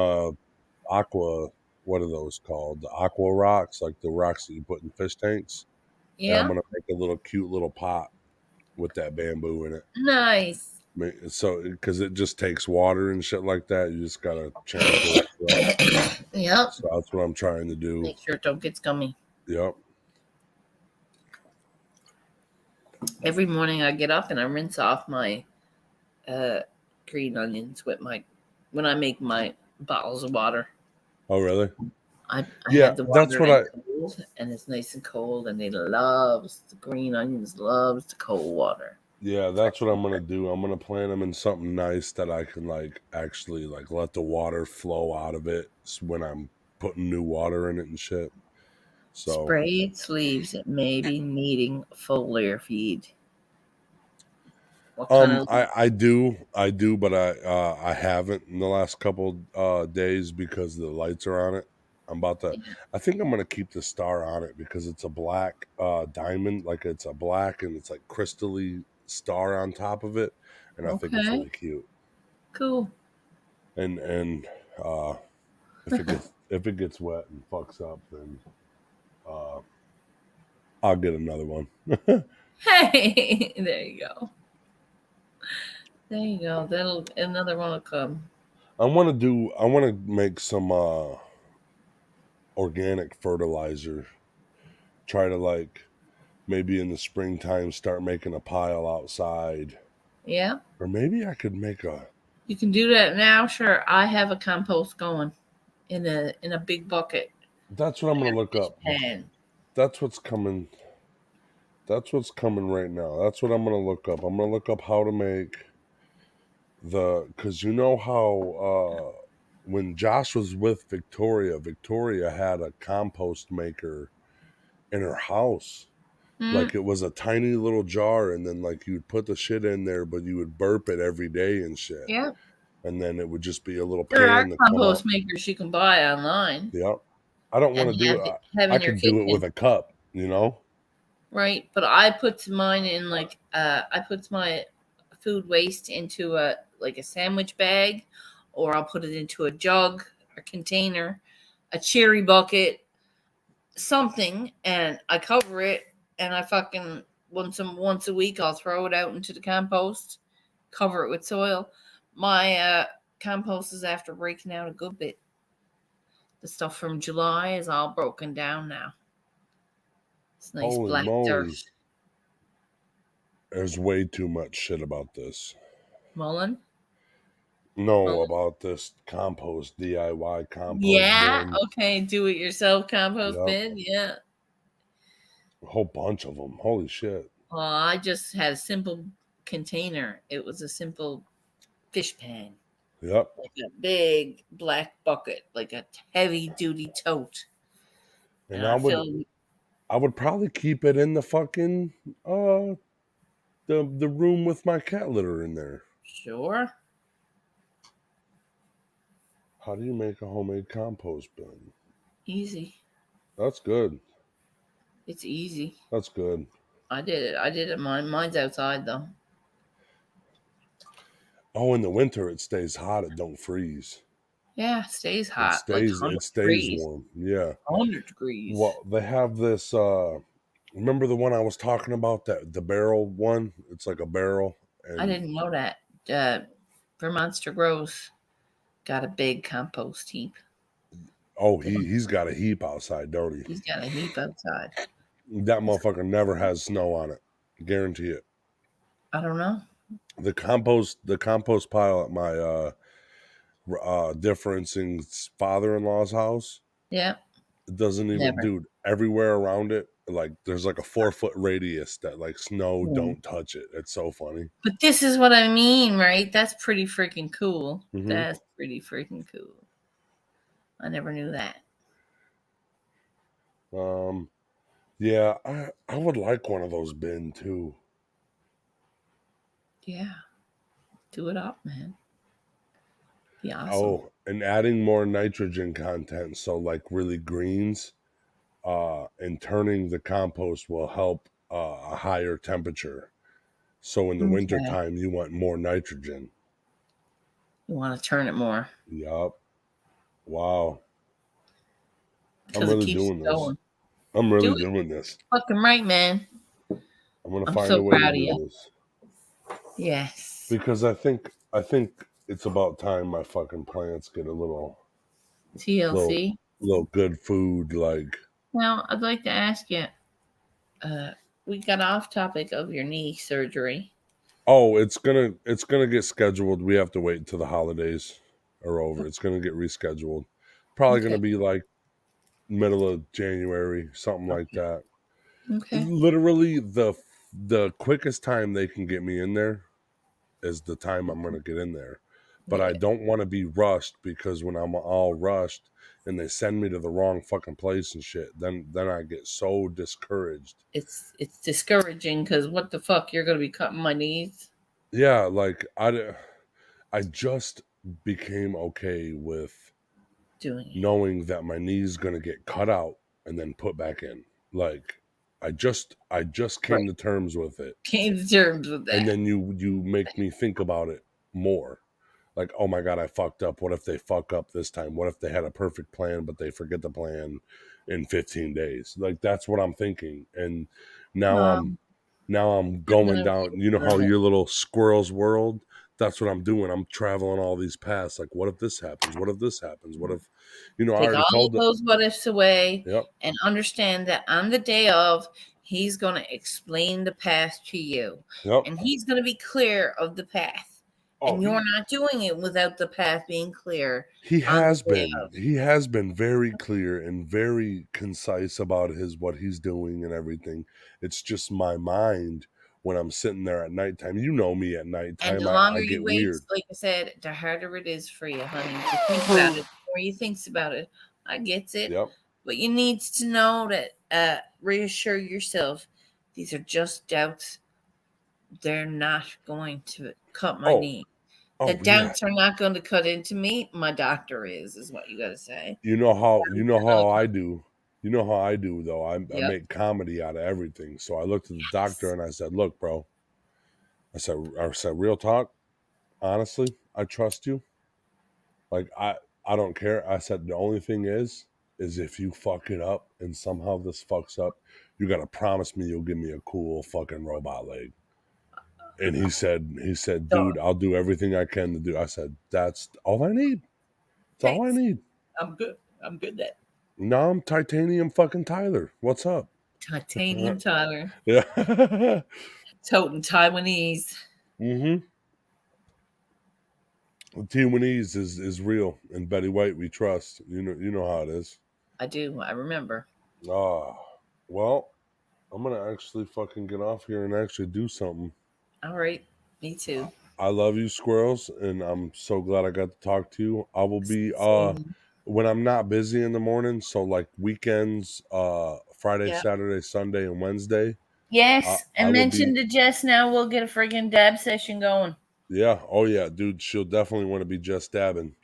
aqua. What are those called? The aqua rocks, like the rocks that you put in fish tanks. And I'm Yeah. gonna make a little cute little pot with that bamboo in it. Nice. So, because it just takes water and shit like that, you just gotta change it. Yep. So that's what I'm trying to do. Make sure it don't get scummy. Yep. Every morning I get up and I rinse off my green onions when I make my bottles of water. Oh, really? I Yeah, have the water that's what cold, and it's nice and cold, and the green onions loves the cold water. Yeah, that's what I'm gonna do. I'm gonna plant them in something nice that I can like actually like let the water flow out of it when I'm putting new water in it and shit. So Spray its leaves. It may be needing foliar feed. What kind of I do, but I haven't in the last couple days because the lights are on it. I think I'm gonna keep the star on it because it's a black diamond, like it's a black and it's like crystally star on top of it, and I think it's Okay. really cute. Cool. And if it gets wet and fucks up, then I'll get another one. Hey, there you go. There you go. Another one will come. I want to make some organic fertilizer. Try to like maybe in the springtime start making a pile outside. Yeah. Or maybe I could make a. You can do that now. Sure. I have a compost going in a big bucket. That's what I'm gonna look up. And That's what's coming. That's what's coming right now. That's what I'm gonna look up. I'm gonna look up how to make because you know how when Josh was with Victoria had a compost maker in her house. Like it was a tiny little jar, and then like you would put the shit in there, but you would burp it every day and shit. Yeah. And then it would just be a little There are pan. compost makers you can buy online. Yep. I don't want to do it. I could do it with a cup, you know? Right. But I put mine in like I put my food waste into a sandwich bag, or I'll put it into a jug, a container, a cherry bucket, something, and I cover it, and I fucking once a week I'll throw it out into the compost, cover it with soil. My compost is after breaking out a good bit. The stuff from July is all broken down now. It's nice. Holy black dirt. There's way too much shit about this. Mullen? No, about this compost, DIY compost. Yeah, bin. Okay, do it yourself compost bin. Yeah. A whole bunch of them. Holy shit. Well, I just had a simple container. It was a simple fish pan, Yep. like a big black bucket, like a heavy duty tote. And I filled. I would probably keep it in the fucking the room with my cat litter in there. Sure. How do you make a homemade compost bin? Easy. That's good. It's easy. That's good. I did it. Mine's outside though. Oh, in the winter it stays hot. It don't freeze. Yeah, it stays It hot. Like stays 100 it stays degrees. warm. Yeah. 100 degrees. Well, they have this. Remember the one I was talking about, that the barrel one? It's like a barrel. And I didn't know that. Vermonster Grows got a big compost heap. oh, he's got a heap outside, don't he? He's got a heap outside. That motherfucker never has snow on it. Guarantee it. I don't know. The compost pile at my differencing's father-in-law's house, Yeah. it doesn't even, Never. dude, everywhere around it, like there's like a 4-foot radius that like snow Hmm. don't touch it. It's so funny. But this is what I mean, right? That's pretty freaking cool. Mhm. That's pretty freaking cool. I never knew that. Yeah, I would like one of those bin too. Yeah. Do it up, man. Be awesome. Oh, and adding more nitrogen content, so like really greens, and turning the compost will help a higher temperature. So in the Okay. wintertime, you want more nitrogen. You want to turn it more. Yup. Wow. I'm Because it really keeps doing it this. going. I'm really Do it. doing this. Fucking right, man. I'm gonna I'm find so a way to proud of do you. this. Yes. Because I think it's about time my fucking plants get a little TLC. good food. Like, Now, I'd like to ask you, we got off topic of your knee surgery. oh, it's gonna get scheduled. We have to wait until the holidays are over. It's gonna get rescheduled. Probably Okay. gonna be like middle of January, something like that. Okay. Literally the quickest time they can get me in there is the time I'm gonna get in there. But I Yeah. don't want to be rushed, because when I'm all rushed and they send me to the wrong fucking place and shit, then I get so discouraged. It's discouraging because what the fuck, you're gonna be cutting my knees? Yeah, like I just became okay with Doing it. knowing that my knee's gonna get cut out and then put back in. Like I just came to terms with it. Came to terms with that. And then you make me think about it more. Like, oh my God, I fucked up. What if they fuck up this time? What if they had a perfect plan, but they forget the plan in 15 days? Like, that's what I'm thinking. And now I'm going down, you know how your little squirrel's world? That's what I'm doing. I'm traveling all these paths. Like, what if this happens? What if this happens? What if, I Take already all told those what ifs away. Yep. And understand that on the day of, he's going to explain the path to you. Yep. And he's going to be clear of the path. Oh, and you're not doing it without the path being clear. He has been very clear and very concise about what he's doing and everything. It's just my mind when I'm sitting there at nighttime. You know me at nighttime. And the longer I you get wait, weird. like I said, the harder it is for you, honey. To think about it, the more you thinks about it, I gets it. Yep. But you need to know that reassure yourself, these are just doubts. They're not going to cut my knee. The doubts are not going to cut into me. My doctor is what you got to say. You know how I do. You know how I do, though. I make comedy out of everything. So I looked at the doctor and I said, "Look, bro," I said, real talk. Honestly, I trust you. Like, I don't care. I said, the only thing is if you fuck it up and somehow this fucks up, you got to promise me you'll give me a cool fucking robot leg. And he said, dude, I'll do everything I can to do. I said, that's all I need. That's all I need. I'm good. I'm good at. Now I'm titanium fucking Tyler. What's up? Titanium Tyler. Yeah. Toting Taiwanese. Mm-hmm. Taiwanese is real, and Betty White we trust. You know how it is. I do. I remember. Well, I'm gonna actually fucking get off here and actually do something. All right. Me too. I love you, squirrels, and I'm so glad I got to talk to you. I will be Same. when I'm not busy in the morning, so like weekends, Friday, Yeah. Saturday, Sunday, and Wednesday. Yes. I And will mention be to Jess now we'll get a friggin' dab session going. yeah, oh yeah, dude, she'll definitely want to be just dabbing.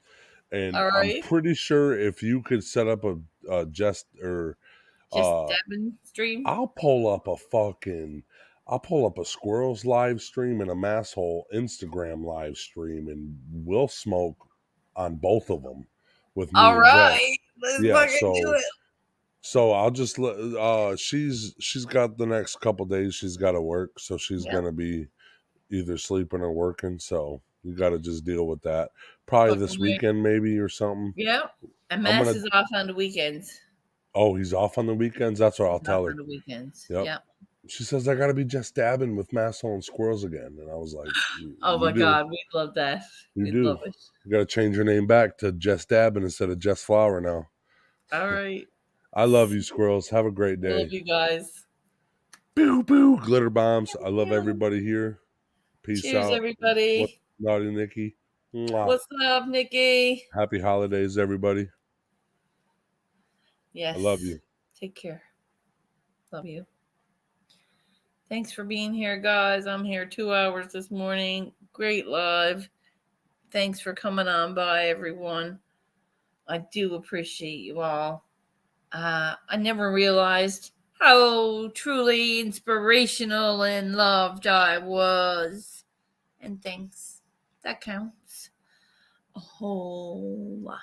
And All I'm right. pretty sure if you could set up a just or Just uh dabbing stream. I'll pull up a squirrels live stream and a masshole Instagram live stream, and we'll smoke on both of them with me All and Jess. right. Let's Yeah, fucking do it. so I'll just let she's got the next couple days she's got to work, so she's Yep. gonna be either sleeping or working. So you got to just deal with that. Probably Fucking this right. weekend maybe or something. Yep. And I'm Mass gonna. is off on the weekends. Oh, he's off on the weekends. That's what I'll He's off tell her. on the weekends. Yep. Yep. She says I got to be just dabbing with masshole and squirrels again, and I was like, Oh "You my do, God. We'd love that. you We'd do. love it. You got to change your name back to Just Dabbing instead of Just Flower now." All right. I love you, squirrels. Have a great I love day. you guys. Boo boo, glitter bombs. I love everybody here. Peace Cheers, out. What's everybody. naughty, Nikki? Mwah. What's up, Nikki? Happy holidays, everybody. Yes. I love you. Take care. Love you. Thanks for being here, guys. I'm here 2 hours this morning. Great live. Thanks for coming on by, everyone. I do appreciate you all. I never realized how truly inspirational and loved I was. And thanks. That counts a whole lot.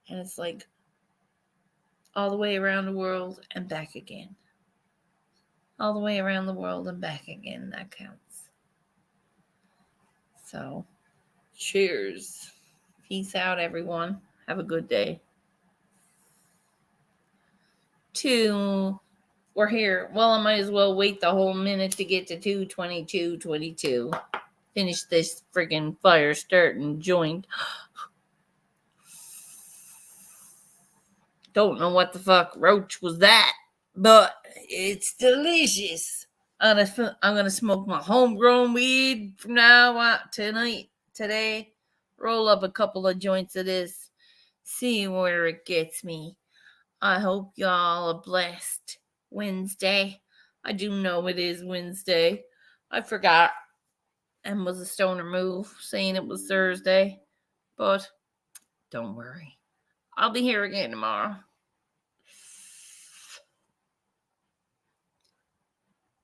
And it's like all the way around the world and back again. All the way around the world and back again. That counts. So, cheers. Peace out, everyone. Have a good day. We're here. Well, I might as well wait the whole minute to get to 2:22:22. Finish this friggin' fire starting joint. Don't know what the fuck roach was that, but it's delicious. I'm gonna smoke my homegrown weed from now on today. Roll up a couple of joints of this. See where it gets me. I hope y'all are blessed Wednesday. I do know it is Wednesday. I forgot and was a stoner move saying it was Thursday. But don't worry. I'll be here again tomorrow.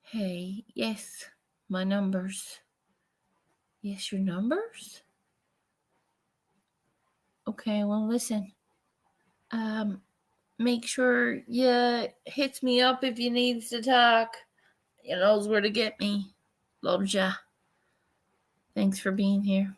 Hey, yes, my numbers. Yes, your numbers? Okay, well, listen. Make sure you hits me up if you needs to talk. You knows where to get me. Loves ya. Thanks for being here.